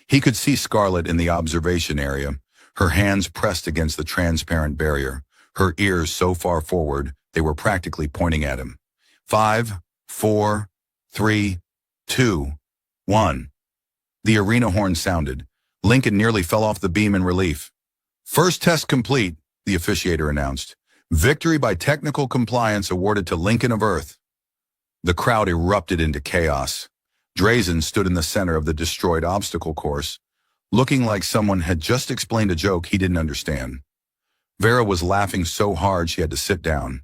He could see Scarlett in the observation area, her hands pressed against the transparent barrier, her ears so far forward they were practically pointing at him. 5, 4, 3, 2, 1. The arena horn sounded. Lincoln nearly fell off the beam in relief. "First test complete," the officiator announced. "Victory by technical compliance awarded to Lincoln of Earth." The crowd erupted into chaos. Drazen stood in the center of the destroyed obstacle course, looking like someone had just explained a joke he didn't understand. Vera was laughing so hard she had to sit down.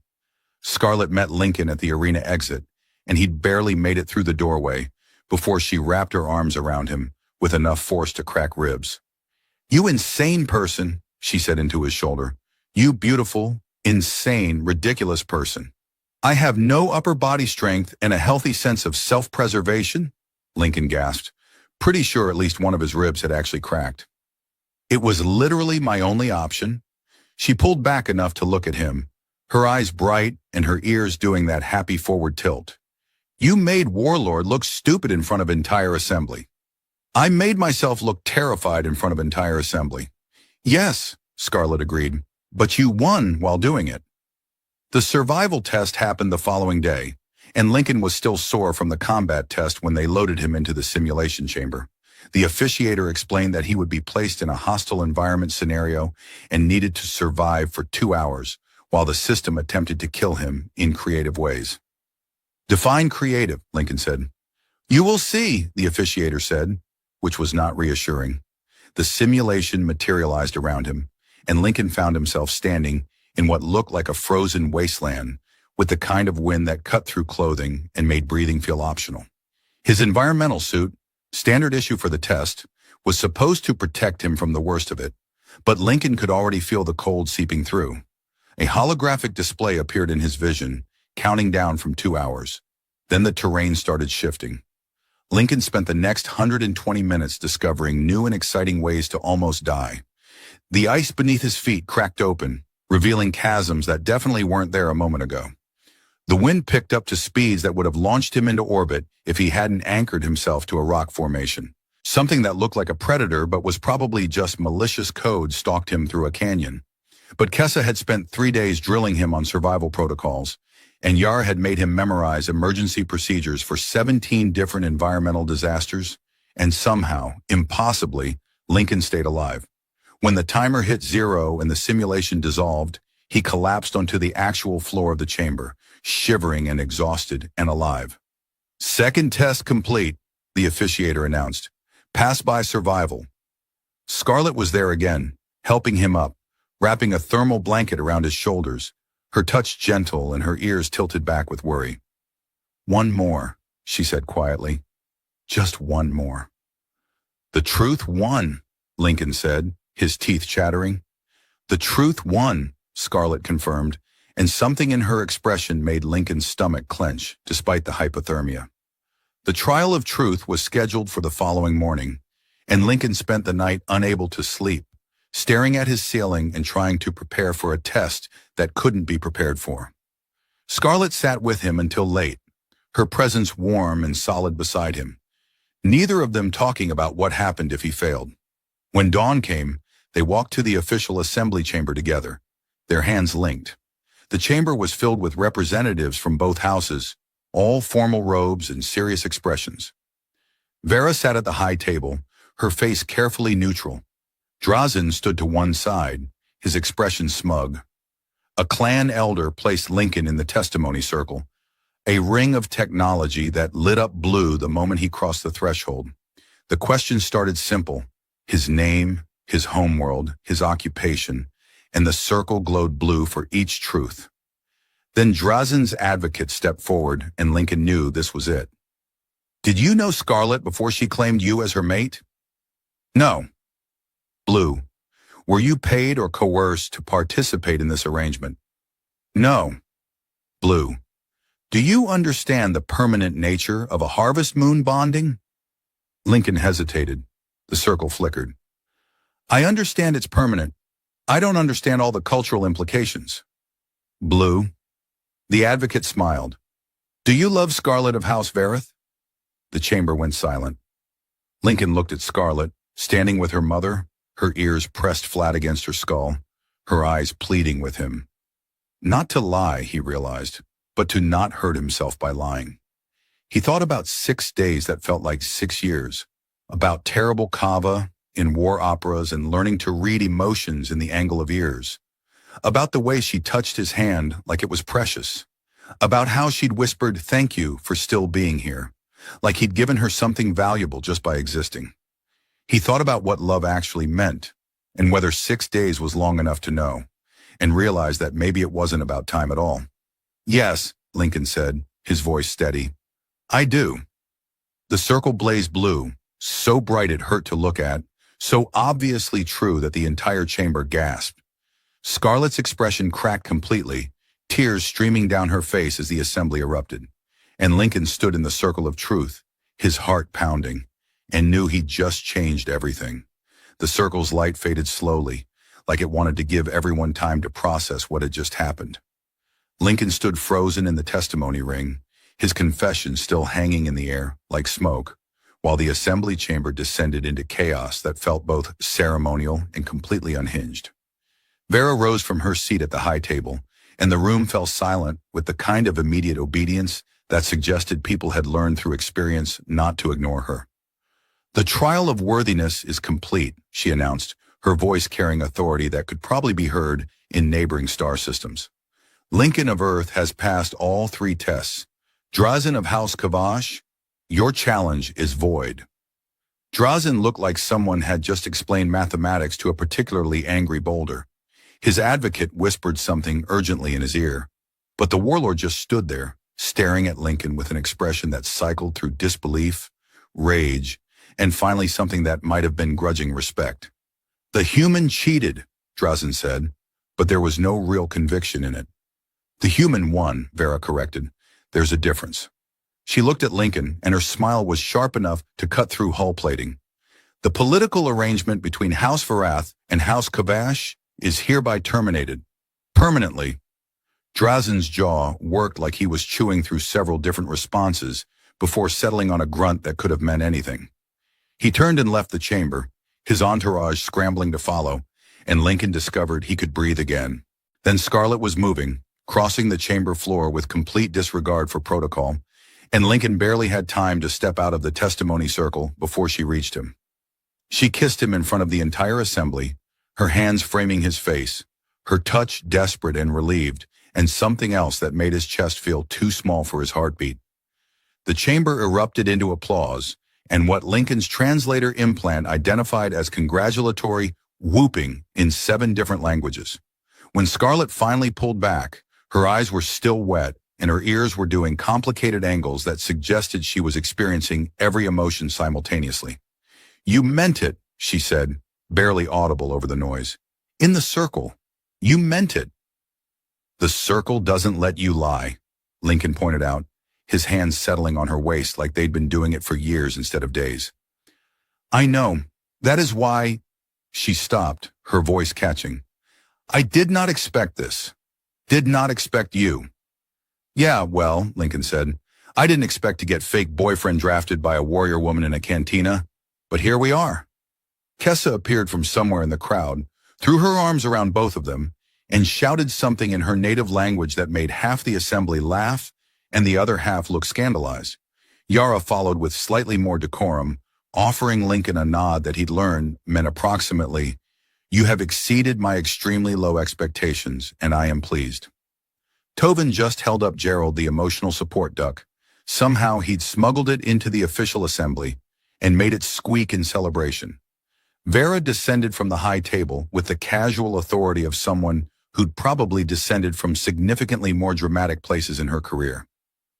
Scarlett met Lincoln at the arena exit, and he'd barely made it through the doorway before she wrapped her arms around him with enough force to crack ribs. "You insane person," she said into his shoulder. "You beautiful, insane, ridiculous person. I have no upper body strength and a healthy sense of self-preservation?" Lincoln gasped, pretty sure at least one of his ribs had actually cracked. "It was literally my only option." She pulled back enough to look at him, her eyes bright and her ears doing that happy forward tilt. "You made Warlord look stupid in front of entire assembly." "I made myself look terrified in front of entire assembly." "Yes," Scarlett agreed, "but you won while doing it." The survival test happened the following day, and Lincoln was still sore from the combat test when they loaded him into the simulation chamber. The officiator explained that he would be placed in a hostile environment scenario and needed to survive for 2 hours, while the system attempted to kill him in creative ways. "Define creative," Lincoln said. "You will see," the officiator said, which was not reassuring. The simulation materialized around him, and Lincoln found himself standing in what looked like a frozen wasteland, with the kind of wind that cut through clothing and made breathing feel optional. His environmental suit, standard issue for the test, was supposed to protect him from the worst of it, but Lincoln could already feel the cold seeping through. A holographic display appeared in his vision, counting down from 2 hours. Then the terrain started shifting. Lincoln spent the next 120 minutes discovering new and exciting ways to almost die. The ice beneath his feet cracked open, revealing chasms that definitely weren't there a moment ago. The wind picked up to speeds that would have launched him into orbit if he hadn't anchored himself to a rock formation. Something that looked like a predator but was probably just malicious code stalked him through a canyon. But Kessa had spent 3 days drilling him on survival protocols, and Yar had made him memorize emergency procedures for 17 different environmental disasters, and somehow, impossibly, Lincoln stayed alive. When the timer hit 0 and the simulation dissolved, he collapsed onto the actual floor of the chamber, shivering and exhausted and alive. "Second test complete," the officiator announced. "Pass by survival." Scarlett was there again, helping him up, wrapping a thermal blanket around his shoulders, her touch gentle and her ears tilted back with worry. "One more," she said quietly. "Just one more." "The truth won," Lincoln said, his teeth chattering. "The truth won," Scarlett confirmed, and something in her expression made Lincoln's stomach clench, despite the hypothermia. The trial of truth was scheduled for the following morning, and Lincoln spent the night unable to sleep, staring at his ceiling and trying to prepare for a test that couldn't be prepared for. Scarlett sat with him until late, her presence warm and solid beside him, neither of them talking about what happened if he failed. When dawn came, they walked to the official assembly chamber together, their hands linked. The chamber was filled with representatives from both houses, all formal robes and serious expressions. Vera sat at the high table, her face carefully neutral. Drazen stood to one side, his expression smug. A clan elder placed Lincoln in the testimony circle, a ring of technology that lit up blue the moment he crossed the threshold. The questions started simple: his name, his homeworld, his occupation, and the circle glowed blue for each truth. Then Drazen's advocate stepped forward, and Lincoln knew this was it. "Did you know Scarlett before she claimed you as her mate?" "No." Blue: "Were you paid or coerced to participate in this arrangement?" "No." Blue: "Do you understand the permanent nature of a harvest moon bonding?" Lincoln hesitated. The circle flickered. "I understand it's permanent. I don't understand all the cultural implications." Blue: The advocate smiled. "Do you love Scarlett of House Verith?" The chamber went silent. Lincoln looked at Scarlett, standing with her mother, her ears pressed flat against her skull, her eyes pleading with him. Not to lie, he realized, but to not hurt himself by lying. He thought about 6 days that felt like 6 years, about terrible kava in war operas and learning to read emotions in the angle of ears, about the way she touched his hand like it was precious, about how she'd whispered thank you for still being here, like he'd given her something valuable just by existing. He thought about what love actually meant, and whether 6 days was long enough to know, and realized that maybe it wasn't about time at all. "Yes," Lincoln said, his voice steady. "I do." The circle blazed blue, so bright it hurt to look at, so obviously true that the entire chamber gasped. Scarlett's expression cracked completely, tears streaming down her face as the assembly erupted, and Lincoln stood in the circle of truth, his heart pounding, and knew he'd just changed everything. The circle's light faded slowly, like it wanted to give everyone time to process what had just happened. Lincoln stood frozen in the testimony ring, his confession still hanging in the air like smoke, while the assembly chamber descended into chaos that felt both ceremonial and completely unhinged. Vera rose from her seat at the high table, and the room fell silent with the kind of immediate obedience that suggested people had learned through experience not to ignore her. "The trial of worthiness is complete," she announced, her voice carrying authority that could probably be heard in neighboring star systems. "Lincoln of Earth has passed all 3 tests. Drazen of House Kavash, your challenge is void." Drazen looked like someone had just explained mathematics to a particularly angry boulder. His advocate whispered something urgently in his ear, but the warlord just stood there, staring at Lincoln with an expression that cycled through disbelief, rage, and finally something that might have been grudging respect. "The human cheated," Drazen said, but there was no real conviction in it. "The human won," Vera corrected. "There's a difference." She looked at Lincoln, and her smile was sharp enough to cut through hull plating. The political arrangement between House Varath and House Kavash is hereby terminated. Permanently. Drazen's jaw worked like he was chewing through several different responses before settling on a grunt that could have meant anything. He turned and left the chamber, his entourage scrambling to follow, and Lincoln discovered he could breathe again. Then Scarlet was moving, crossing the chamber floor with complete disregard for protocol, and Lincoln barely had time to step out of the testimony circle before she reached him. She kissed him in front of the entire assembly, her hands framing his face, her touch desperate and relieved, and something else that made his chest feel too small for his heartbeat. The chamber erupted into applause, and what Lincoln's translator implant identified as congratulatory whooping in 7 different languages. When Scarlet finally pulled back, her eyes were still wet, and her ears were doing complicated angles that suggested she was experiencing every emotion simultaneously. "You meant it," she said, barely audible over the noise. "In the circle. You meant it." "The circle doesn't let you lie," Lincoln pointed out, his hands settling on her waist like they'd been doing it for years instead of days. "I know. That is why—" She stopped, her voice catching. "I did not expect this. Did not expect you." "Yeah, well," Lincoln said, "I didn't expect to get fake boyfriend drafted by a warrior woman in a cantina. But here we are." Kessa appeared from somewhere in the crowd, threw her arms around both of them, and shouted something in her native language that made half the assembly laugh and the other half look scandalized. Yara followed with slightly more decorum, offering Lincoln a nod that he'd learned meant approximately, "You have exceeded my extremely low expectations, and I am pleased." Tovin just held up Gerald the emotional support duck. Somehow he'd smuggled it into the official assembly and made it squeak in celebration. Vera descended from the high table with the casual authority of someone who'd probably descended from significantly more dramatic places in her career.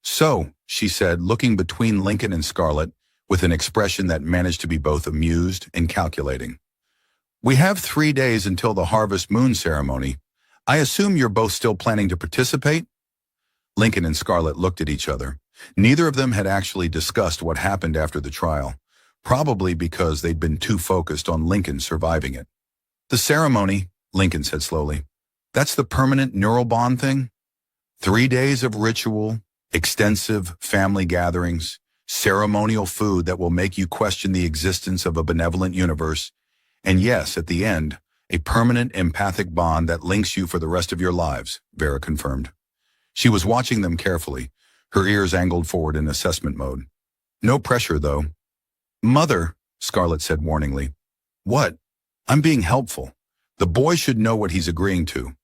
"So," she said, looking between Lincoln and Scarlet with an expression that managed to be both amused and calculating. "We have 3 days until the Harvest Moon ceremony. I assume you're both still planning to participate?" Lincoln and Scarlet looked at each other. Neither of them had actually discussed what happened after the trial, probably because they'd been too focused on Lincoln surviving it. "The ceremony," Lincoln said slowly, "that's the permanent neural bond thing? 3 days of ritual, extensive family gatherings, ceremonial food that will make you question the existence of a benevolent universe, and yes, at the end, a permanent empathic bond that links you for the rest of your lives," Vera confirmed. She was watching them carefully, her ears angled forward in assessment mode. "No pressure, though." "Mother," Scarlet said warningly. "What? I'm being helpful. The boy should know what he's agreeing to."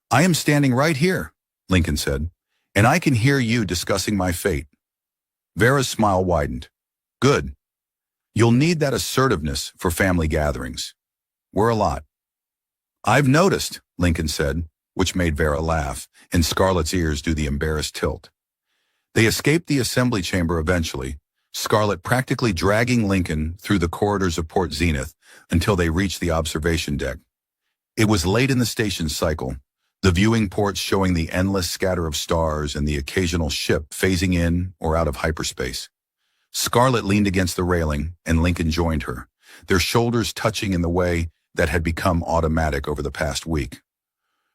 "I am standing right here," Lincoln said, "and I can hear you discussing my fate." Vera's smile widened. "Good. You'll need that assertiveness for family gatherings. We're a lot." "I've noticed," Lincoln said, which made Vera laugh, and Scarlet's ears do the embarrassed tilt. They escaped the assembly chamber eventually, Scarlet practically dragging Lincoln through the corridors of Port Zenith until they reached the observation deck. It was late in the station's cycle, the viewing ports showing the endless scatter of stars and the occasional ship phasing in or out of hyperspace. Scarlet leaned against the railing, and Lincoln joined her, their shoulders touching in the way that had become automatic over the past week.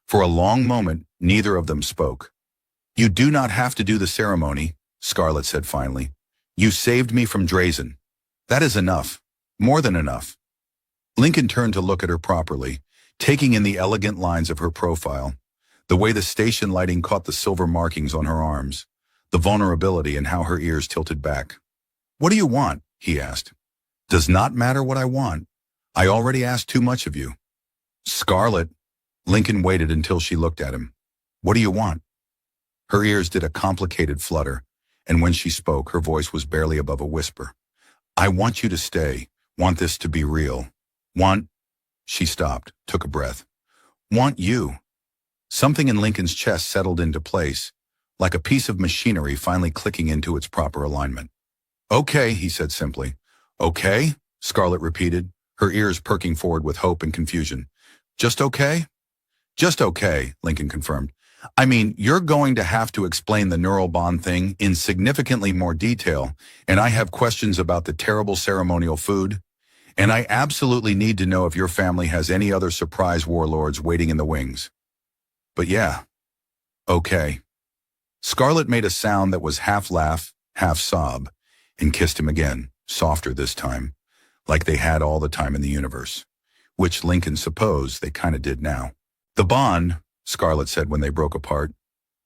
For a long moment, neither of them spoke. "You do not have to do the ceremony," Scarlet said finally. "You saved me from Drazen. That is enough. More than enough." Lincoln turned to look at her properly, taking in the elegant lines of her profile, the way the station lighting caught the silver markings on her arms, the vulnerability and how her ears tilted back. "What do you want?" he asked. "Does not matter what I want. I already asked too much of you." "Scarlet." Lincoln waited until she looked at him. "What do you want?" Her ears did a complicated flutter, and when she spoke, her voice was barely above a whisper. "I want you to stay. Want this to be real. Want—" She stopped, took a breath. "Want you." Something in Lincoln's chest settled into place, like a piece of machinery finally clicking into its proper alignment. "Okay," he said simply. "Okay?" Scarlet repeated, her ears perking forward with hope and confusion. "Just okay?" "Just okay," Lincoln confirmed. I mean, you're going to have to explain the neural bond thing in significantly more detail, and I have questions about the terrible ceremonial food, and I absolutely need to know if your family has any other surprise warlords waiting in the wings. But yeah, okay. Scarlett made a sound that was half laugh, half sob, and kissed him again, softer this time, like they had all the time in the universe, which Lincoln supposed they kind of did now. The bond, Scarlett said when they broke apart,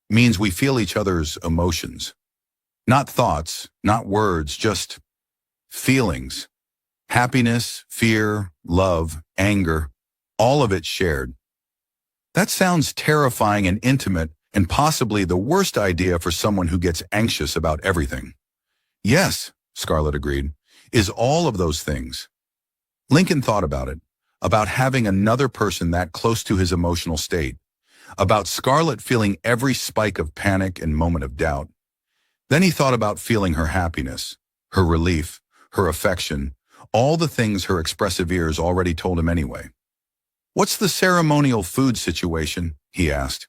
means we feel each other's emotions. Not thoughts, not words, just feelings. Happiness, fear, love, anger, all of it shared. That sounds terrifying and intimate and possibly the worst idea for someone who gets anxious about everything. Yes, Scarlett agreed, is all of those things. Lincoln thought about it, about having another person that close to his emotional state, about Scarlett feeling every spike of panic and moment of doubt. Then he thought about feeling her happiness, her relief, her affection, all the things her expressive ears already told him anyway. "What's the ceremonial food situation?" he asked.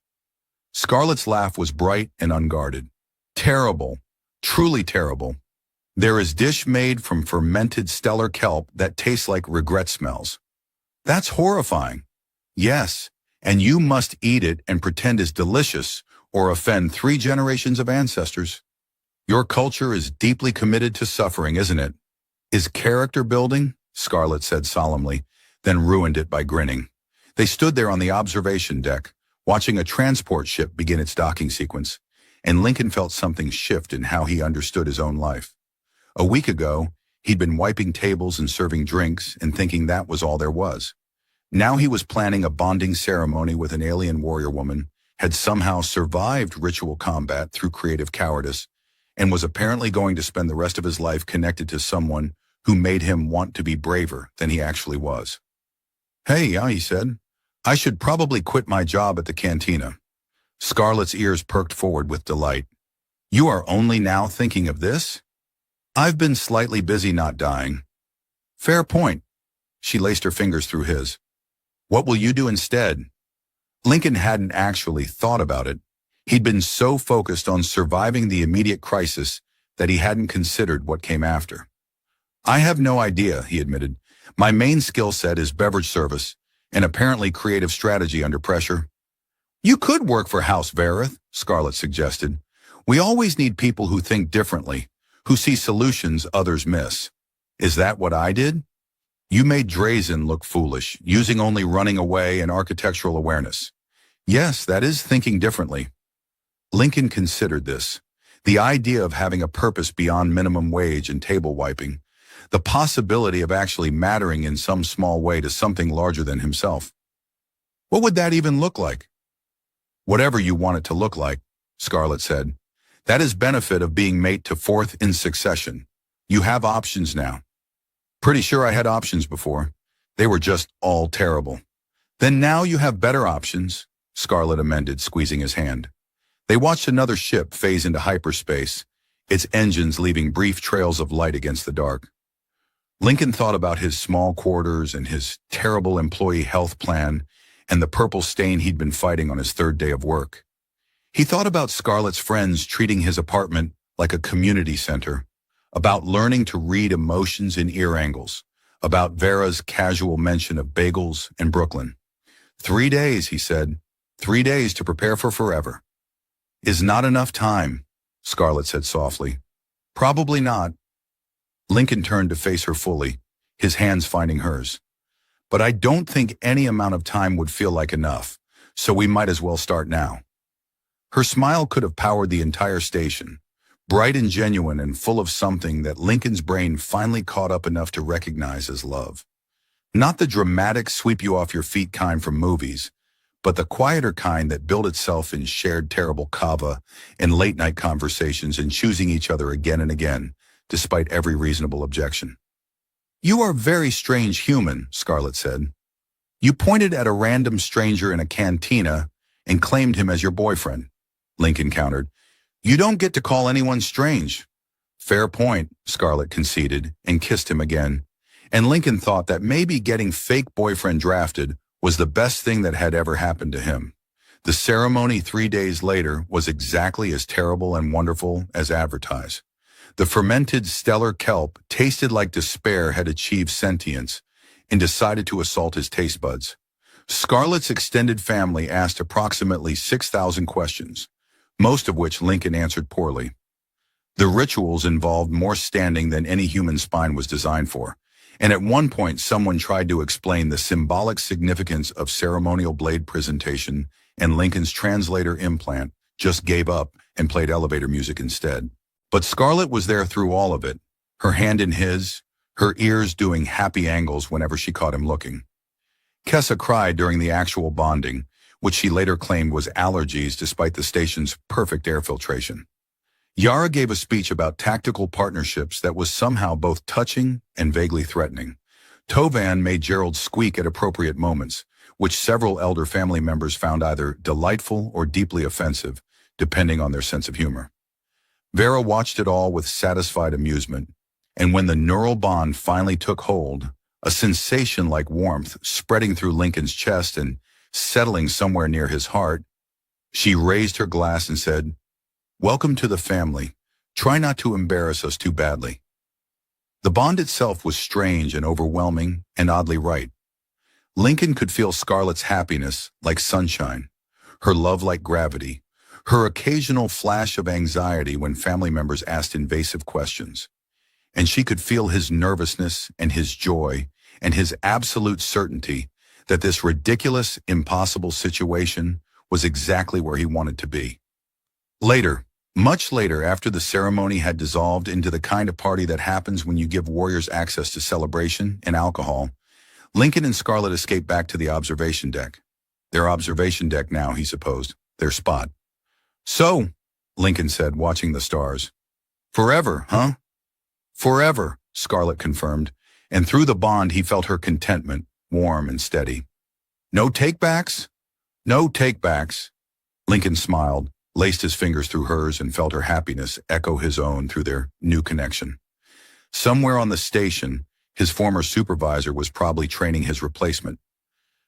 Scarlett's laugh was bright and unguarded. "Terrible, truly terrible. There is dish made from fermented stellar kelp that tastes like regret smells. That's horrifying. Yes, and you must eat it and pretend it's delicious or offend 3 generations of ancestors. Your culture is deeply committed to suffering, isn't it?" "Is character building," Scarlett said solemnly, then ruined it by grinning. They stood there on the observation deck, watching a transport ship begin its docking sequence, and Lincoln felt something shift in how he understood his own life. A week ago, he'd been wiping tables and serving drinks and thinking that was all there was. Now he was planning a bonding ceremony with an alien warrior woman, had somehow survived ritual combat through creative cowardice, and was apparently going to spend the rest of his life connected to someone who made him want to be braver than he actually was. "Hey, yeah," he said, "I should probably quit my job at the cantina." Scarlett's ears perked forward with delight. "You are only now thinking of this?" "I've been slightly busy not dying." "Fair point." She laced her fingers through his. "What will you do instead?" Lincoln hadn't actually thought about it. He'd been so focused on surviving the immediate crisis that he hadn't considered what came after. "I have no idea," he admitted. "My main skill set is beverage service, and apparently creative strategy under pressure." "You could work for House Verith," Scarlett suggested. "We always need people who think differently, who see solutions others miss." "Is that what I did?" "You made Drazen look foolish, using only running away and architectural awareness." "Yes, that is thinking differently." Lincoln considered this. The idea of having a purpose beyond minimum wage and table wiping. The possibility of actually mattering in some small way to something larger than himself. What would that even look like? "Whatever you want it to look like," Scarlett said. "That is benefit of being mate to 4th in succession. You have options now." "Pretty sure I had options before. They were just all terrible." "Then now you have better options," Scarlett amended, squeezing his hand. They watched another ship phase into hyperspace, its engines leaving brief trails of light against the dark. Lincoln thought about his small quarters and his terrible employee health plan and the purple stain he'd been fighting on his 3rd day of work. He thought about Scarlett's friends treating his apartment like a community center, about learning to read emotions in ear angles, about Vera's casual mention of bagels and Brooklyn. 3 days, he said, 3 days to prepare for forever. "Is not enough time," Scarlett said softly. "Probably not." Lincoln turned to face her fully, his hands finding hers. "But I don't think any amount of time would feel like enough, so we might as well start now." Her smile could have powered the entire station, bright and genuine and full of something that Lincoln's brain finally caught up enough to recognize as love. Not the dramatic sweep you off your feet kind from movies, but the quieter kind that built itself in shared terrible kava and late-night conversations and choosing each other again and again, despite every reasonable objection. "You are a very strange human," Scarlett said. "You pointed at a random stranger in a cantina and claimed him as your boyfriend," Lincoln countered. "You don't get to call anyone strange." "Fair point," Scarlett conceded and kissed him again. And Lincoln thought that maybe getting fake boyfriend drafted was the best thing that had ever happened to him. The ceremony 3 days later was exactly as terrible and wonderful as advertised. The fermented stellar kelp tasted like despair had achieved sentience and decided to assault his taste buds. Scarlett's extended family asked approximately 6,000 questions, most of which Lincoln answered poorly. The rituals involved more standing than any human spine was designed for, and at one point someone tried to explain the symbolic significance of ceremonial blade presentation, and Lincoln's translator implant just gave up and played elevator music instead. But Scarlett was there through all of it, her hand in his, her ears doing happy angles whenever she caught him looking. Kessa cried during the actual bonding, which she later claimed was allergies despite the station's perfect air filtration. Yara gave a speech about tactical partnerships that was somehow both touching and vaguely threatening. Tovan made Gerald squeak at appropriate moments, which several elder family members found either delightful or deeply offensive, depending on their sense of humor. Vera watched it all with satisfied amusement, and when the neural bond finally took hold, a sensation like warmth spreading through Lincoln's chest and settling somewhere near his heart, she raised her glass and said, "Welcome to the family. Try not to embarrass us too badly." The bond itself was strange and overwhelming and oddly right. Lincoln could feel Scarlett's happiness like sunshine, her love like gravity, her occasional flash of anxiety when family members asked invasive questions. And she could feel his nervousness and his joy and his absolute certainty that this ridiculous, impossible situation was exactly where he wanted to be. Later, much later, after the ceremony had dissolved into the kind of party that happens when you give warriors access to celebration and alcohol, Lincoln and Scarlett escaped back to the observation deck. Their observation deck now, he supposed, their spot. "So," Lincoln said, watching the stars. "Forever, huh?" "Forever," Scarlett confirmed, and through the bond he felt her contentment, warm and steady. "No takebacks?" "No takebacks." Lincoln smiled, laced his fingers through hers, and felt her happiness echo his own through their new connection. Somewhere on the station, his former supervisor was probably training his replacement.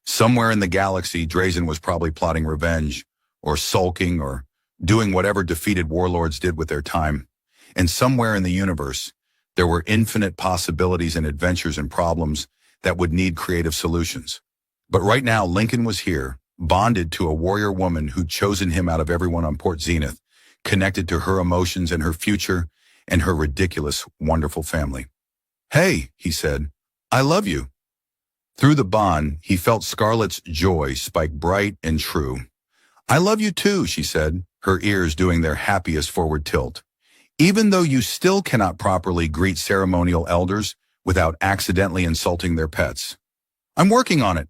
Somewhere in the galaxy, Drazen was probably plotting revenge, or sulking, or doing whatever defeated warlords did with their time. And somewhere in the universe, there were infinite possibilities and adventures and problems that would need creative solutions. But right now, Lincoln was here, bonded to a warrior woman who'd chosen him out of everyone on Port Zenith, connected to her emotions and her future and her ridiculous, wonderful family. "Hey," he said, "I love you." Through the bond, he felt Scarlett's joy spike bright and true. "I love you too," she said, her ears doing their happiest forward tilt. "Even though you still cannot properly greet ceremonial elders without accidentally insulting their pets. I'm working on it."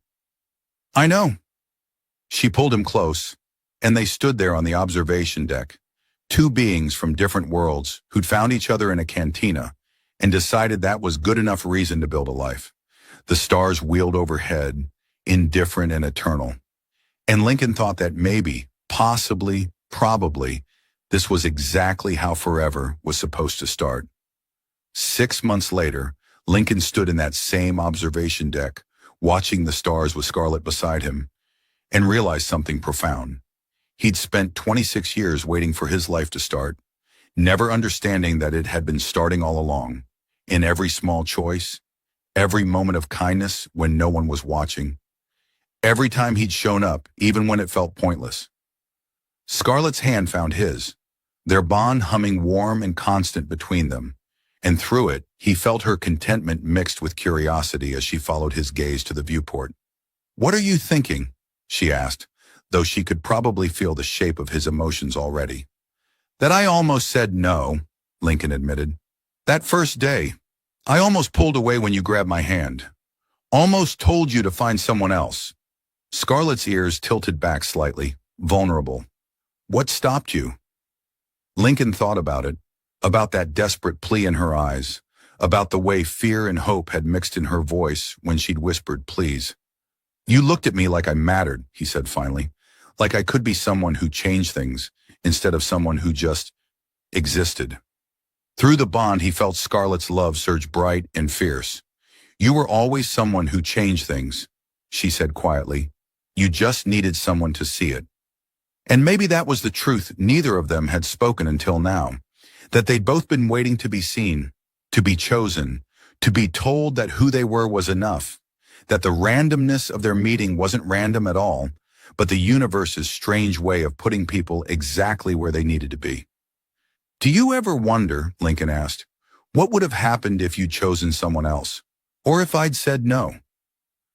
"I know." She pulled him close, and they stood there on the observation deck, two beings from different worlds who'd found each other in a cantina and decided that was good enough reason to build a life. The stars wheeled overhead, indifferent and eternal. And Lincoln thought that maybe, possibly, probably, this was exactly how forever was supposed to start. 6 months later, Lincoln stood in that same observation deck, watching the stars with Scarlett beside him, and realized something profound. He'd spent 26 years waiting for his life to start, never understanding that it had been starting all along, in every small choice, every moment of kindness when no one was watching, every time he'd shown up, even when it felt pointless. Scarlett's hand found his, their bond humming warm and constant between them, and through it, he felt her contentment mixed with curiosity as she followed his gaze to the viewport. "What are you thinking?" she asked, though she could probably feel the shape of his emotions already. "That I almost said no," Lincoln admitted. "That first day, I almost pulled away when you grabbed my hand. Almost told you to find someone else." Scarlett's ears tilted back slightly, vulnerable. "What stopped you?" Lincoln thought about it, about that desperate plea in her eyes, about the way fear and hope had mixed in her voice when she'd whispered, "Please." "You looked at me like I mattered," he said finally, "like I could be someone who changed things instead of someone who just existed." Through the bond, he felt Scarlett's love surge bright and fierce. "You were always someone who changed things," she said quietly. "You just needed someone to see it." And maybe that was the truth neither of them had spoken until now, that they'd both been waiting to be seen, to be chosen, to be told that who they were was enough, that the randomness of their meeting wasn't random at all, but the universe's strange way of putting people exactly where they needed to be. Do you ever wonder, Lincoln asked, what would have happened if you'd chosen someone else? Or if I'd said no?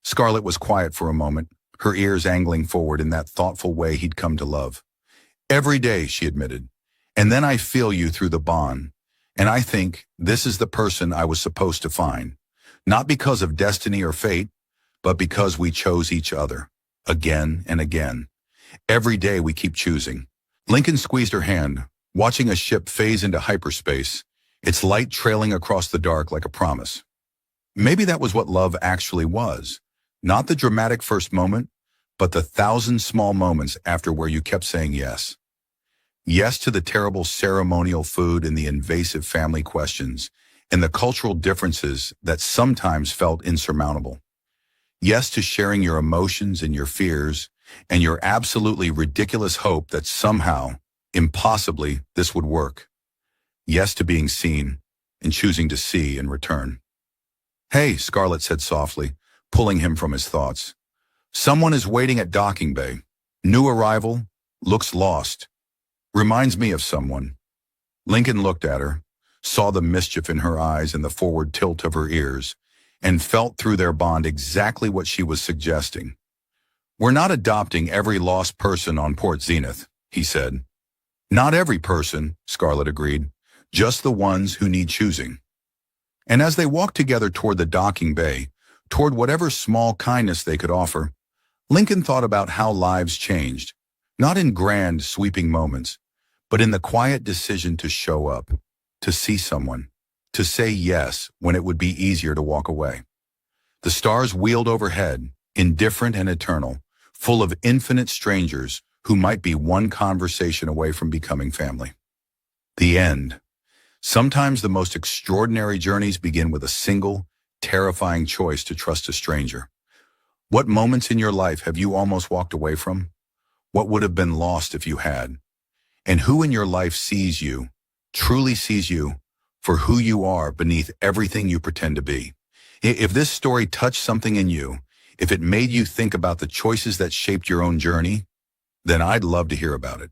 Scarlett was quiet for a moment, her ears angling forward in that thoughtful way he'd come to love. Every day, she admitted, and then I feel you through the bond, and I think this is the person I was supposed to find, not because of destiny or fate, but because we chose each other, again and again. Every day we keep choosing. Lincoln squeezed her hand, watching a ship phase into hyperspace, its light trailing across the dark like a promise. Maybe that was what love actually was. Not the dramatic first moment, but the 1,000 small moments after where you kept saying yes. Yes to the terrible ceremonial food and the invasive family questions, and the cultural differences that sometimes felt insurmountable. Yes to sharing your emotions and your fears, and your absolutely ridiculous hope that somehow, impossibly, this would work. Yes to being seen, and choosing to see in return. Hey, Scarlett said softly, pulling him from his thoughts. Someone is waiting at docking bay. New arrival, looks lost. Reminds me of someone. Lincoln looked at her, saw the mischief in her eyes and the forward tilt of her ears, and felt through their bond exactly what she was suggesting. We're not adopting every lost person on Port Zenith, he said. Not every person, Scarlett agreed, just the ones who need choosing. And as they walked together toward the docking bay, toward whatever small kindness they could offer, Lincoln thought about how lives changed, not in grand, sweeping moments, but in the quiet decision to show up, to see someone, to say yes when it would be easier to walk away. The stars wheeled overhead, indifferent and eternal, full of infinite strangers who might be one conversation away from becoming family. The end. Sometimes the most extraordinary journeys begin with a single, terrifying choice to trust a stranger. What moments in your life have you almost walked away from? What would have been lost if you had? And who in your life sees you, truly sees you, for who you are beneath everything you pretend to be? If this story touched something in you, if it made you think about the choices that shaped your own journey, then I'd love to hear about it.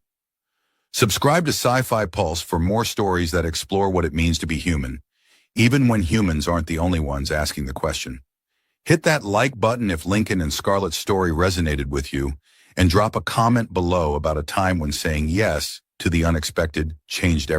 Subscribe to Sci-Fi Pulse for more stories that explore what it means to be human, even when humans aren't the only ones asking the question. Hit that like button if Lincoln and Scarlett's story resonated with you, and drop a comment below about a time when saying yes to the unexpected changed everything.